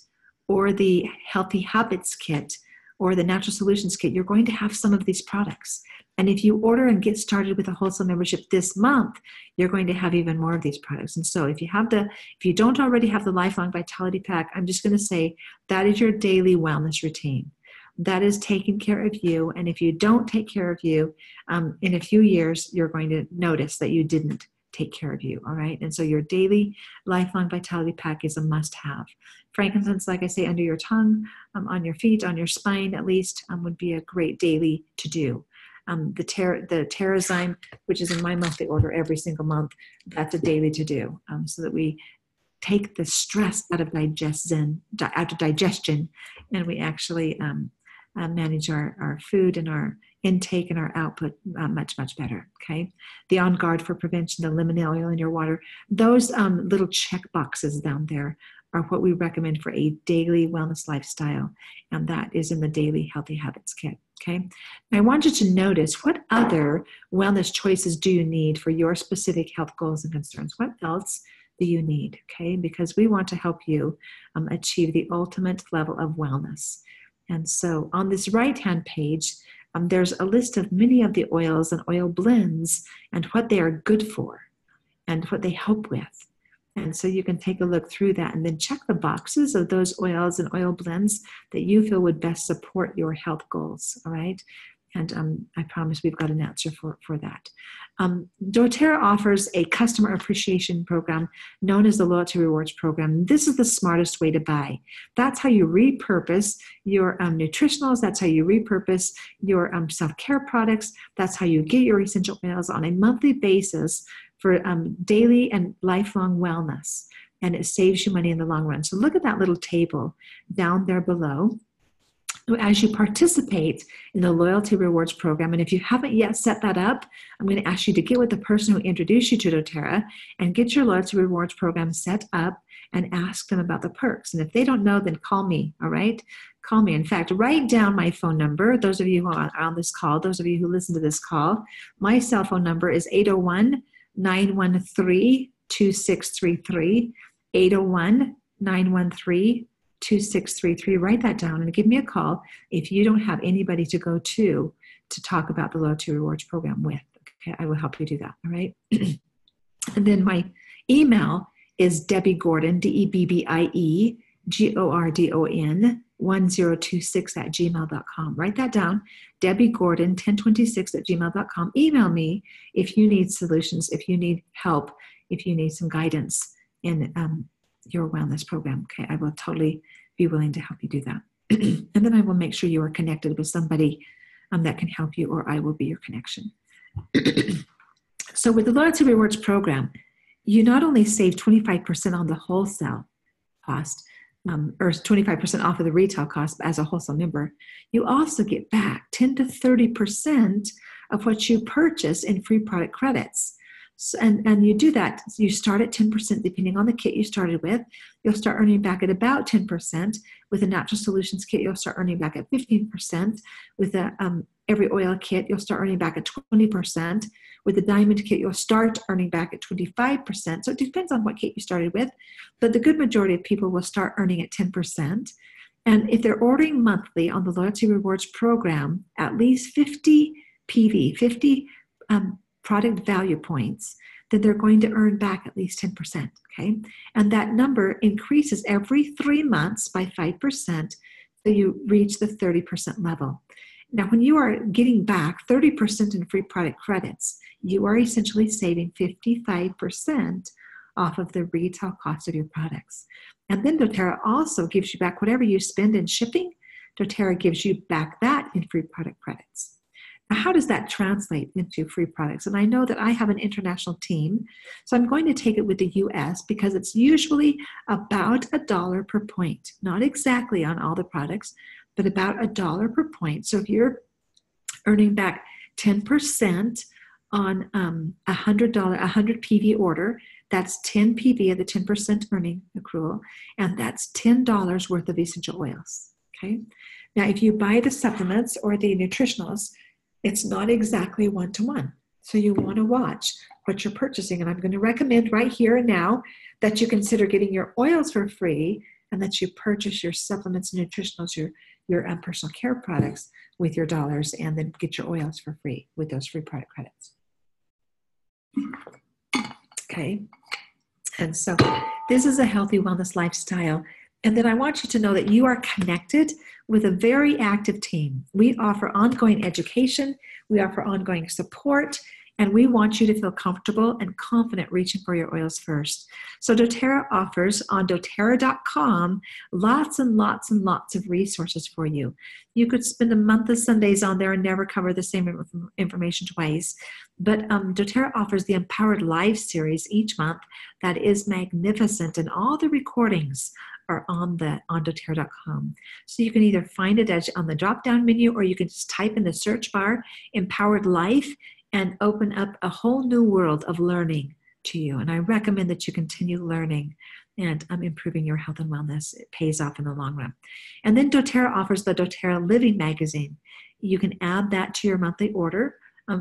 or the Healthy Habits Kit, or the Natural Solutions Kit, you're going to have some of these products. And if you order and get started with a wholesale membership this month, you're going to have even more of these products. And so if you don't already have the Lifelong Vitality Pack, I'm just going to say that is your daily wellness routine. That is taking care of you. And if you don't take care of you, in a few years, you're going to notice that you didn't take care of you, all right? And so your daily Lifelong Vitality Pack is a must-have. Frankincense, like I say, under your tongue, on your feet, on your spine at least, would be a great daily to do. The Terrazyme, which is in my monthly order every single month, that's a daily to do, so that we take the stress out of digestion, and we actually manage our food and our intake and our output much, much better, okay? The On Guard for Prevention, the lemon oil in your water, those little check boxes down there are what we recommend for a daily wellness lifestyle, and that is in the Daily Healthy Habits Kit, okay? I want you to notice, what other wellness choices do you need for your specific health goals and concerns? What else do you need, okay? Because we want to help you achieve the ultimate level of wellness. And so on this right-hand page, there's a list of many of the oils and oil blends and what they are good for and what they help with. And so you can take a look through that and then check the boxes of those oils and oil blends that you feel would best support your health goals, all right? And I promise we've got an answer for that. doTERRA offers a customer appreciation program known as the Loyalty Rewards Program. This is the smartest way to buy. That's how you repurpose your nutritionals. That's how you repurpose your self-care products. That's how you get your essential oils on a monthly basis for daily and lifelong wellness. And it saves you money in the long run. So look at that little table down there below. As you participate in the Loyalty Rewards Program, and if you haven't yet set that up, I'm going to ask you to get with the person who introduced you to doTERRA and get your Loyalty Rewards Program set up and ask them about the perks. And if they don't know, then call me, all right? Call me. In fact, write down my phone number. Those of you who are on this call, those of you who listen to this call, my cell phone number is 801-913-2633, 801-913-2633. Write that down and give me a call if you don't have anybody to go to talk about the Loyalty Rewards Program with. Okay, I will help you do that, all right? And then my email is Debbie Gordon, DebbieGordon 1026 @gmail.com. Write that down, Debbie Gordon 1026 @gmail.com. Email me if you need solutions, if you need help, if you need some guidance in your wellness program. Okay, I will totally be willing to help you do that. And then I will make sure you are connected with somebody that can help you, or I will be your connection. So with the Loyalty Rewards Program, you not only save 25% on the wholesale cost, or 25% off of the retail cost as a wholesale member, you also get back 10 to 30% of what you purchase in free product credits. So, and you do that. You start at 10% depending on the kit you started with. You'll start earning back at about 10%. With the Natural Solutions kit, you'll start earning back at 15%. With the Every Oil kit, you'll start earning back at 20%. With the Diamond kit, you'll start earning back at 25%. So it depends on what kit you started with. But the good majority of people will start earning at 10%. And if they're ordering monthly on the Loyalty Rewards Program, at least 50 PV, 50 product value points, then they're going to earn back at least 10%, okay? And that number increases every 3 months by 5%, so you reach the 30% level. Now, when you are getting back 30% in free product credits, you are essentially saving 55% off of the retail cost of your products. And then doTERRA also gives you back whatever you spend in shipping. doTERRA gives you back that in free product credits. Now, how does that translate into free products? And I know that I have an international team, so I'm going to take it with the US because it's usually about $1 per point, not exactly on all the products, but about $1 per point. So if you're earning back 10% on a $100 PV order, that's 10 PV of the 10% earning accrual, and that's $10 worth of essential oils, okay? Now, if you buy the supplements or the nutritionals, it's not exactly one-to-one. So you want to watch what you're purchasing. And I'm going to recommend right here and now that you consider getting your oils for free and that you purchase your supplements and nutritionals, your personal care products with your dollars, and then get your oils for free with those free product credits. Okay. And so this is a healthy wellness lifestyle. And then I want you to know that you are connected with a very active team. We offer ongoing education, we offer ongoing support, and we want you to feel comfortable and confident reaching for your oils first. So doTERRA offers on doTERRA.com lots and lots and lots of resources for you. You could spend a month of Sundays on there and never cover the same information twice. But doTERRA offers the Empowered Live series each month that is magnificent, and all the recordings are on doTERRA.com. So you can either find it on the drop-down menu, or you can just type in the search bar, Empowered Life, and open up a whole new world of learning to you. And I recommend that you continue learning and improving your health and wellness. It pays off in the long run. And then doTERRA offers the doTERRA Living Magazine. You can add that to your monthly order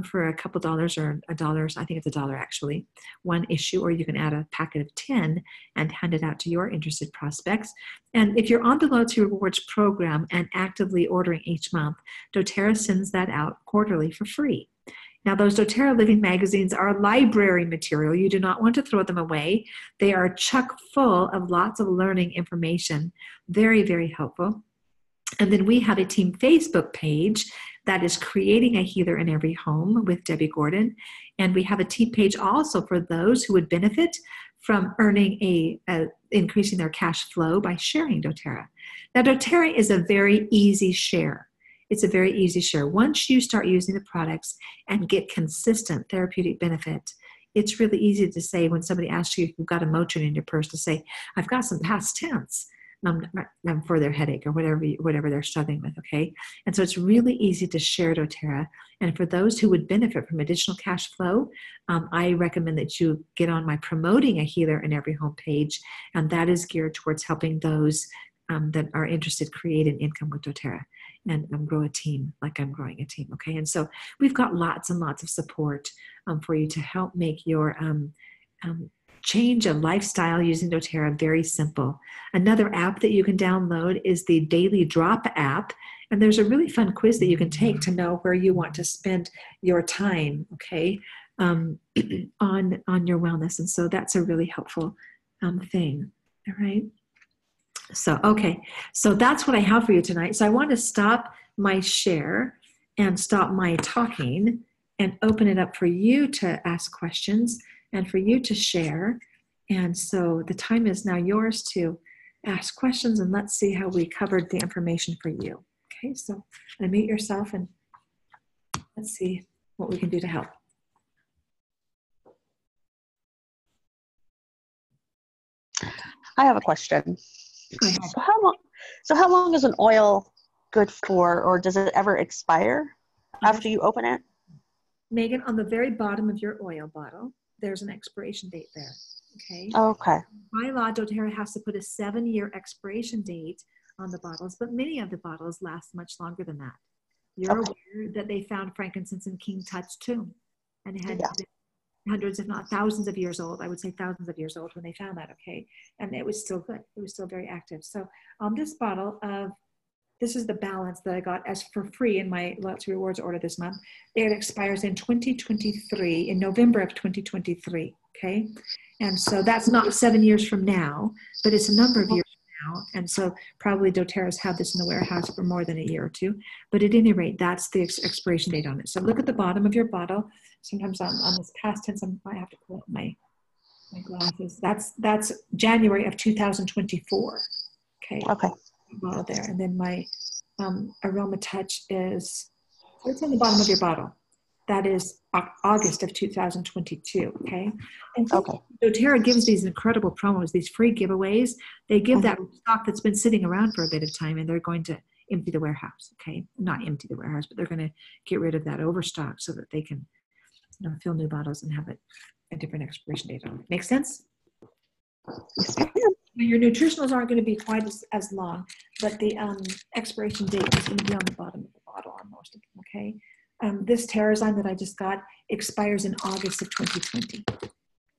for a couple dollars or $1. I think it's $1 actually, one issue, or you can add a packet of 10 and hand it out to your interested prospects. And if you're on the Loyalty Rewards Program and actively ordering each month, doTERRA sends that out quarterly for free. Now, those doTERRA Living magazines are library material. You do not want to throw them away. They are chock full of lots of learning information. Very, very helpful. And then we have a team Facebook page That is Creating a Healer in Every Home with Debbie Gordon. And we have a team page also for those who would benefit from earning increasing their cash flow by sharing doTERRA. Now, doTERRA is a very easy share. It's a very easy share. Once you start using the products and get consistent therapeutic benefit, it's really easy to say when somebody asks you if you've got a Motrin in your purse to say, I've got some past tense for their headache or whatever they're struggling with, okay? And so it's really easy to share doTERRA. And for those who would benefit from additional cash flow, I recommend that you get on my Promoting a Healer in Every Home page, and that is geared towards helping those that are interested create an income with doTERRA and grow a team like I'm growing a team, okay? And so we've got lots and lots of support for you to help make your change of lifestyle using doTERRA very simple. Another app that you can download is the Daily Drop app, and there's a really fun quiz that you can take to know where you want to spend your time, okay, on your wellness. And so that's a really helpful thing, all right? So, okay, so that's what I have for you tonight. So I want to stop my share and stop my talking and open it up for you to ask questions and for you to share. And so the time is now yours to ask questions, and let's see how we covered the information for you. Okay, so unmute yourself and let's see what we can do to help. I have a question. Go ahead. So how long is an oil good for, or does it ever expire after you open it? Megan, on the very bottom of your oil bottle, there's an expiration date there, okay? Okay. By law, doTERRA has to put a 7-year expiration date on the bottles, but many of the bottles last much longer than that. You're aware that they found frankincense in King Tut's tomb, and it had been hundreds, if not thousands of years old. I would say thousands of years old when they found that, okay? And it was still good. It was still very active. So on this bottle of, this is the balance that I got as for free in my Loyalty Rewards order this month. It expires in 2023, in November of 2023, okay? And so that's not 7 years from now, but it's a number of years from now. And so probably doTERRA's had this in the warehouse for more than a year or two. But at any rate, that's the expiration date on it. So look at the bottom of your bottle. Sometimes on this past tense, I might have to pull up my glasses. That's January of 2024, okay? Okay. Bottle there, and then my Aroma Touch is, it's on the bottom of your bottle. That is August of 2022, okay? And so doTERRA gives these incredible promos, these free giveaways. They give that stock that's been sitting around for a bit of time, and they're going to empty the warehouse, okay? Not empty the warehouse, but they're going to get rid of that overstock so that they can, you know, fill new bottles and have a different expiration date on it. Make sense? Your nutritionals aren't going to be quite as long, but the expiration date is going to be on the bottom of the bottle on most of them, okay? This Terrazyme that I just got expires in August of 2020,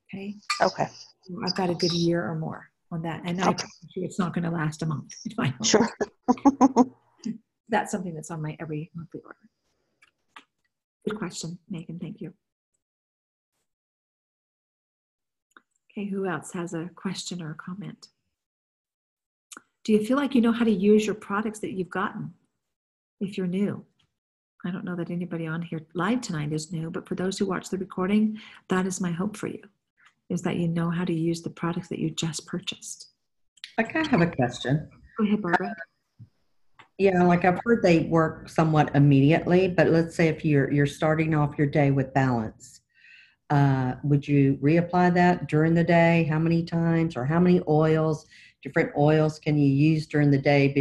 okay? Okay. So I've got a good year or more on that, and I promise you it's not going to last a month. Sure. That's something that's on my every monthly order. Good question, Megan, thank you. Okay, who else has a question or a comment? Do you feel like you know how to use your products that you've gotten if you're new? I don't know that anybody on here live tonight is new, but for those who watch the recording, that is my hope for you, is that you know how to use the products that you just purchased. I kind of have a question. Go ahead, Barbara. Yeah, like I've heard they work somewhat immediately, but let's say if you're starting off your day with Balance, would you reapply that during the day? How many times, or how many different oils can you use during the day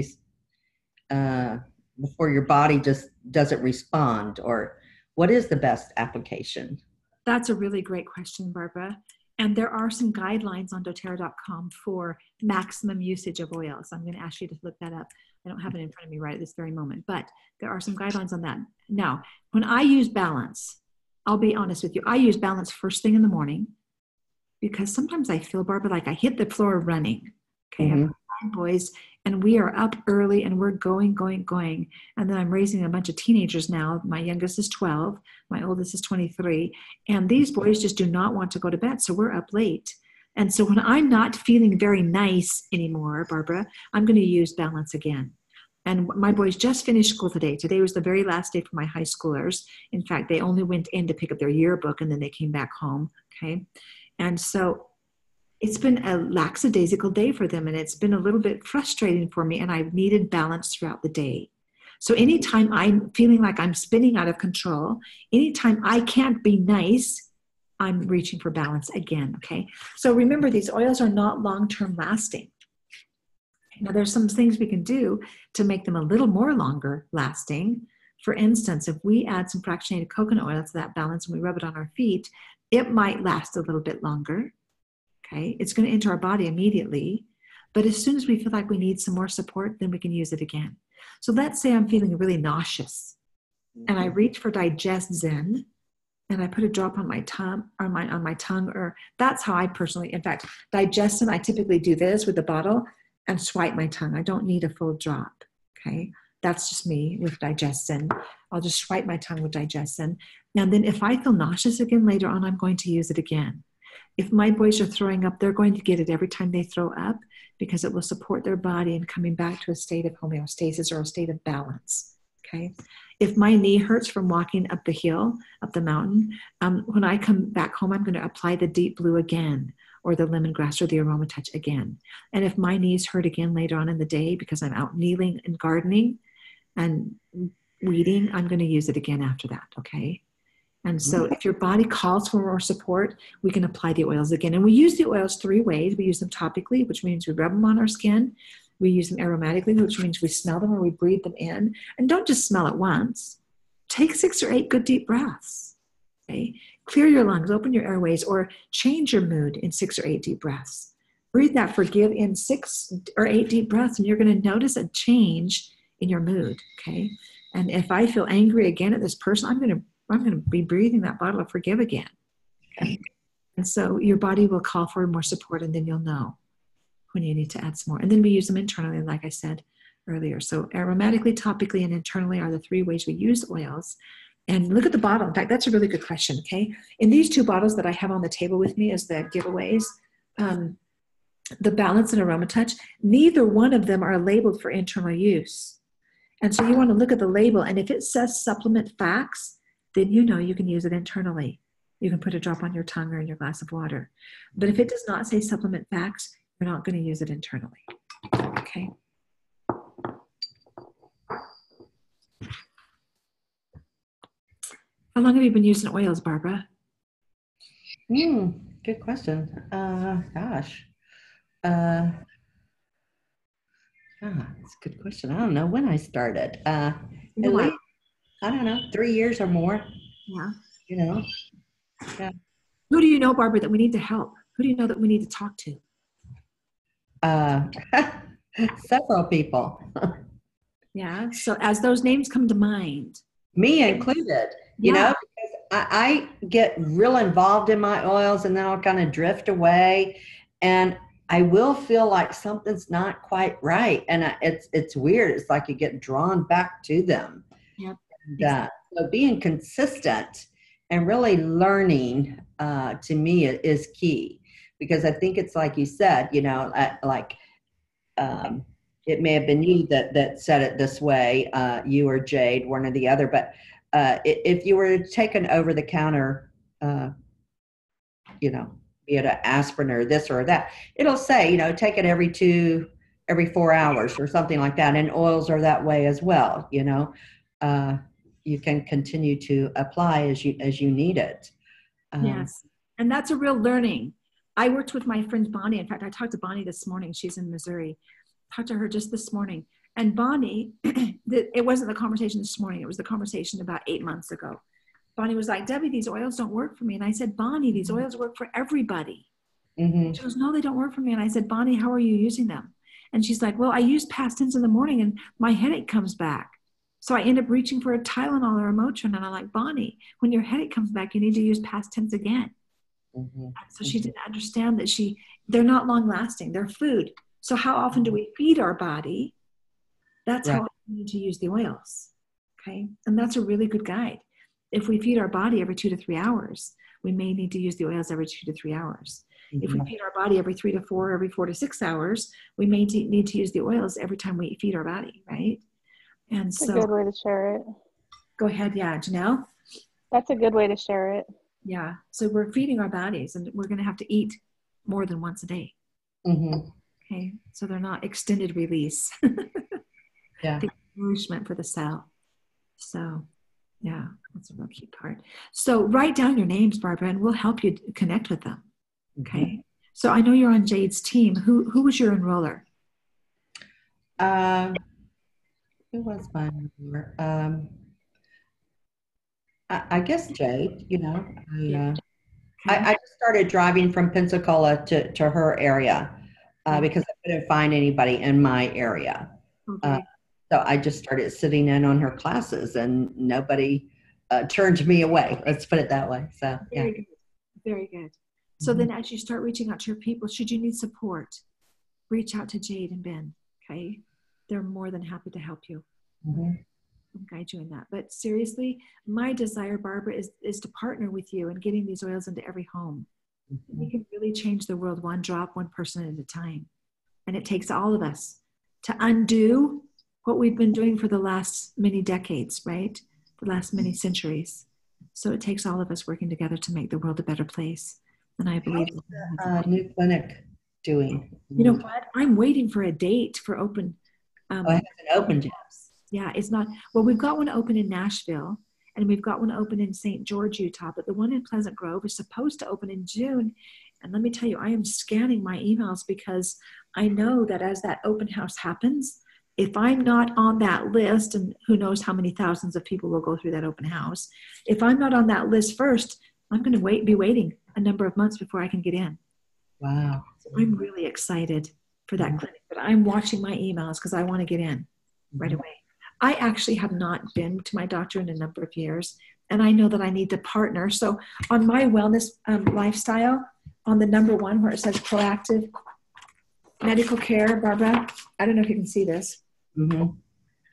before your body just doesn't respond? Or what is the best application? That's a really great question, Barbara. And there are some guidelines on doTERRA.com for maximum usage of oils. I'm going to ask you to look that up. I don't have it in front of me right at this very moment, but there are some guidelines on that. Now, when I use Balance, I'll be honest with you, I use Balance first thing in the morning because sometimes I feel, Barbara, like I hit the floor running. Okay, I have 5 boys, and we are up early, and we're going. And then I'm raising a bunch of teenagers now. My youngest is 12. My oldest is 23. And these boys just do not want to go to bed, so we're up late. And so when I'm not feeling very nice anymore, Barbara, I'm going to use Balance again. And my boys just finished school today. Today was the very last day for my high schoolers. In fact, they only went in to pick up their yearbook and then they came back home. Okay. And so it's been a lackadaisical day for them, and it's been a little bit frustrating for me, and I've needed balance throughout the day. So anytime I'm feeling like I'm spinning out of control, anytime I can't be nice, I'm reaching for balance again, okay? So remember, these oils are not long-term lasting. Now, there's some things we can do to make them a little more longer lasting. For instance, if we add some fractionated coconut oil to that balance and we rub it on our feet, it might last a little bit longer, okay? It's going to enter our body immediately, but as soon as we feel like we need some more support, then we can use it again. So let's say I'm feeling really nauseous, and I reach for Digest Zen, and I put a drop on my tongue, or on my tongue, or that's how I personally, in fact, Digest Zen, I typically do this with the bottle and swipe my tongue. I don't need a full drop, okay? That's just me with Digest Zen. I'll just swipe my tongue with Digest Zen. And then if I feel nauseous again later on, I'm going to use it again. If my boys are throwing up, they're going to get it every time they throw up because it will support their body in coming back to a state of homeostasis or a state of balance, okay? If my knee hurts from walking up the hill, up the mountain, when I come back home, I'm going to apply the Deep Blue again, or the lemongrass or the aroma touch again. And if my knees hurt again later on in the day because I'm out kneeling and gardening and weeding, I'm going to use it again after that, okay? And so if your body calls for more support, we can apply the oils again. And we use the oils 3 ways. We use them topically, which means we rub them on our skin. We use them aromatically, which means we smell them or we breathe them in. And don't just smell it once. Take 6 or 8 good deep breaths, okay? Clear your lungs, open your airways, or change your mood in 6 or 8 deep breaths. Breathe that forgive in 6 or 8 deep breaths, and you're going to notice a change in your mood, okay? And if I feel angry again at this person, I'm going to be breathing that bottle of forgive again. Okay? And so your body will call for more support, and then you'll know when you need to add some more. And then we use them internally, like I said earlier. So aromatically, topically, and internally are the 3 ways we use oils. And look at the bottle. In fact, that's a really good question, okay? In these 2 bottles that I have on the table with me as the giveaways, the Balance and Aroma Touch, neither one of them are labeled for internal use. And so you want to look at the label, and if it says supplement facts, then you know you can use it internally. You can put a drop on your tongue or in your glass of water. But if it does not say supplement facts, you're not going to use it internally, okay? How long have you been using oils, Barbara? Good question. Gosh. It's a good question. I don't know when I started. At least, I don't know, 3 years or more. Yeah. You know. Yeah. Who do you know, Barbara, that we need to help? Who do you know that we need to talk to? Several people. Yeah. So as those names come to mind. Me included. You know, because I get real involved in my oils, and then I'll kind of drift away, and I will feel like something's not quite right. And it's weird. It's like you get drawn back to them. Yep. And, so being consistent and really learning to me is key, because I think it's like you said, you know, it may have been you that said it this way, you or Jade, one or the other, but if you were taken over the counter, you know, be it an aspirin or this or that, it'll say, you know, take it every 4 hours or something like that. And oils are that way as well. You know, you can continue to apply as you need it. Yes. And that's a real learning. I worked with my friend Bonnie. In fact, I talked to Bonnie this morning. She's in Missouri. Talked to her just this morning. And Bonnie, it wasn't the conversation this morning. It was the conversation about 8 months ago. Bonnie was like, Debbie, these oils don't work for me. And I said, Bonnie, these oils work for everybody. Mm-hmm. She goes, no, they don't work for me. And I said, Bonnie, how are you using them? And she's like, well, I use past tense in the morning and my headache comes back. So I end up reaching for a Tylenol or a Motrin. And I'm like, Bonnie, when your headache comes back, you need to use past tense again. Mm-hmm. So she didn't understand that they're not long lasting. They're food. So how often do we feed our body? That's how often we need to use the oils. Okay. And that's a really good guide. If we feed our body every 2 to 3 hours, we may need to use the oils every 2 to 3 hours. Mm-hmm. If we feed our body every 3 to 4, every 4 to 6 hours, we may need to use the oils every time we feed our body, right? And That's a so good way to share it. go ahead. Yeah, Janelle. That's a good way to share it. Yeah. So we're feeding our bodies and we're going to have to eat more than once a day. Mm-hmm. Okay. So they're not extended release. Yeah. The nourishment for the cell. So yeah, that's a real key part. So write down your names, Barbara, and we'll help you connect with them. Okay. So I know you're on Jade's team. Who was your enroller? Who was my enroller? I guess Jade, I just started driving from Pensacola to her area because I couldn't find anybody in my area. Okay. So I just started sitting in on her classes and nobody turned me away. Let's put it that way. So, yeah. Very good. Very good. So then as you start reaching out to your people, should you need support, reach out to Jade and Ben. Okay. They're more than happy to help you. Mm-hmm. And guide you in that. But seriously, my desire, Barbara, is to partner with you in getting these oils into every home. Mm-hmm. We can really change the world one drop, one person at a time. And it takes all of us to undo what we've been doing for the last many decades, right? The last many centuries. So it takes all of us working together to make the world a better place. And I believe New clinic doing. you know what? I'm waiting for a date for open. I haven't opened yet. Yeah, it's not. Well, we've got one open in Nashville and we've got one open in St. George, Utah, but the one in Pleasant Grove is supposed to open in June. And let me tell you, I am scanning my emails because I know that as that open house happens, if I'm not on that list, and who knows how many thousands of people will go through that open house, if I'm not on that list first, I'm going to be waiting a number of months before I can get in. Wow. So I'm really excited for that clinic, but I'm watching my emails because I want to get in right away. I actually have not been to my doctor in a number of years, and I know that I need to partner. So on my wellness lifestyle, on the number one where it says proactive medical care, Barbara, I don't know if you can see this. Mm-hmm.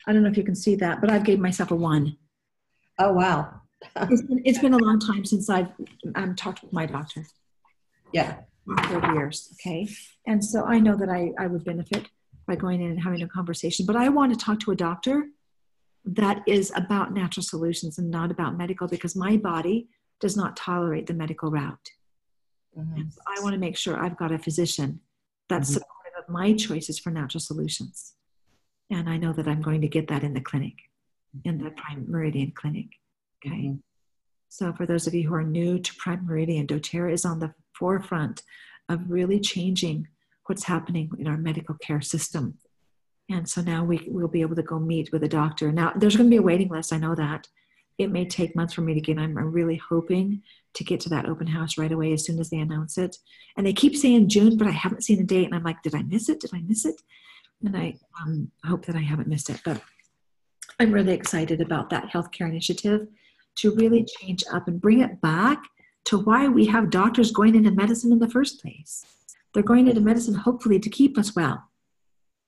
I don't know if you can see that, but I've gave myself a 1. Oh, wow. It's been a long time since I've talked with my doctor. Yeah. 30 years, okay? And so I know that I would benefit by going in and having a conversation, but I want to talk to a doctor that is about natural solutions and not about medical, because my body does not tolerate the medical route. Mm-hmm. And so I want to make sure I've got a physician that's supportive of my choices for natural solutions. And I know that I'm going to get that in the clinic, in the Prime Meridian clinic, okay? Mm-hmm. So for those of you who are new to Prime Meridian, doTERRA is on the forefront of really changing what's happening in our medical care system. And so now we'll be able to go meet with a doctor. Now, there's going to be a waiting list. I know that. It may take months for me to get. I'm really hoping to get to that open house right away as soon as they announce it. And they keep saying June, but I haven't seen a date. And I'm like, did I miss it? Did I miss it? And I hope that I haven't missed it. But I'm really excited about that healthcare initiative to really change up and bring it back to why we have doctors going into medicine in the first place. They're going into medicine hopefully to keep us well,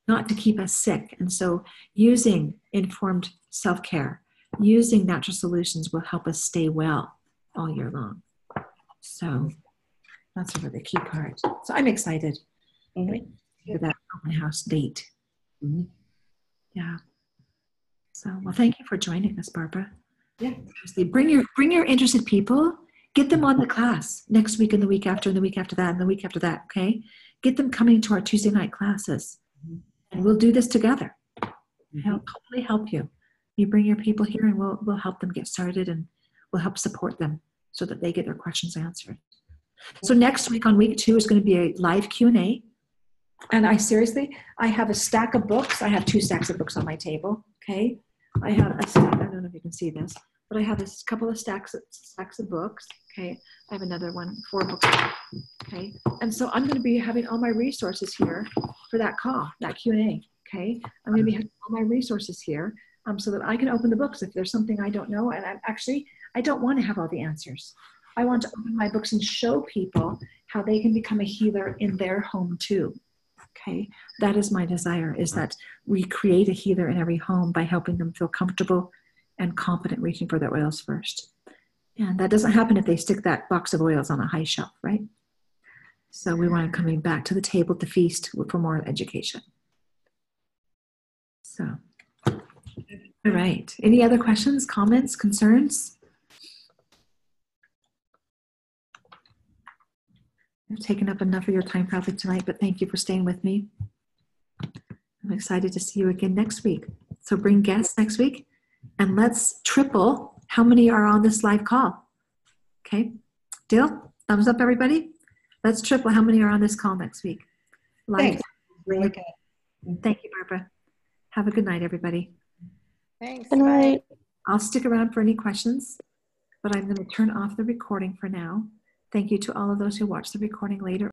not to keep us sick. And so using informed self-care, using natural solutions will help us stay well all year long. So that's a really key part. So I'm excited for that open house date. Mm-hmm. Yeah. So, well, thank you for joining us, Barbara. Yeah. Seriously, bring your interested people, get them on the class next week and the week after and the week after that and the week after that, okay? Get them coming to our Tuesday night classes. And we'll do this together. Hopefully help you. You bring your people here and we'll help them get started and we'll help support them so that they get their questions answered. So next week on week 2 is going to be a live Q&A. And I have a stack of books. I have 2 stacks of books on my table, okay? I have a stack, I don't know if you can see this, but I have a couple of stacks of books, okay? I have another 4 books, okay? And so I'm going to be having all my resources here for that call, that Q&A, okay? I'm going to be having all my resources here so that I can open the books if there's something I don't know. And I don't want to have all the answers. I want to open my books and show people how they can become a healer in their home too. Okay, that is my desire, is that we create a healer in every home by helping them feel comfortable and confident reaching for their oils first. And that doesn't happen if they stick that box of oils on a high shelf, right? So we want them coming back to the table to feast for more education. So All right. Any other questions, comments, concerns? I've taken up enough of your time probably tonight, but thank you for staying with me. I'm excited to see you again next week. So bring guests next week and let's triple how many are on this live call. Okay. Deal? Thumbs up, everybody. Let's triple how many are on this call next week. Live. Thanks. Really good. Thank you, Barbara. Have a good night, everybody. Thanks. Good night. I'll stick around for any questions, but I'm going to turn off the recording for now. Thank you to all of those who watch the recording later.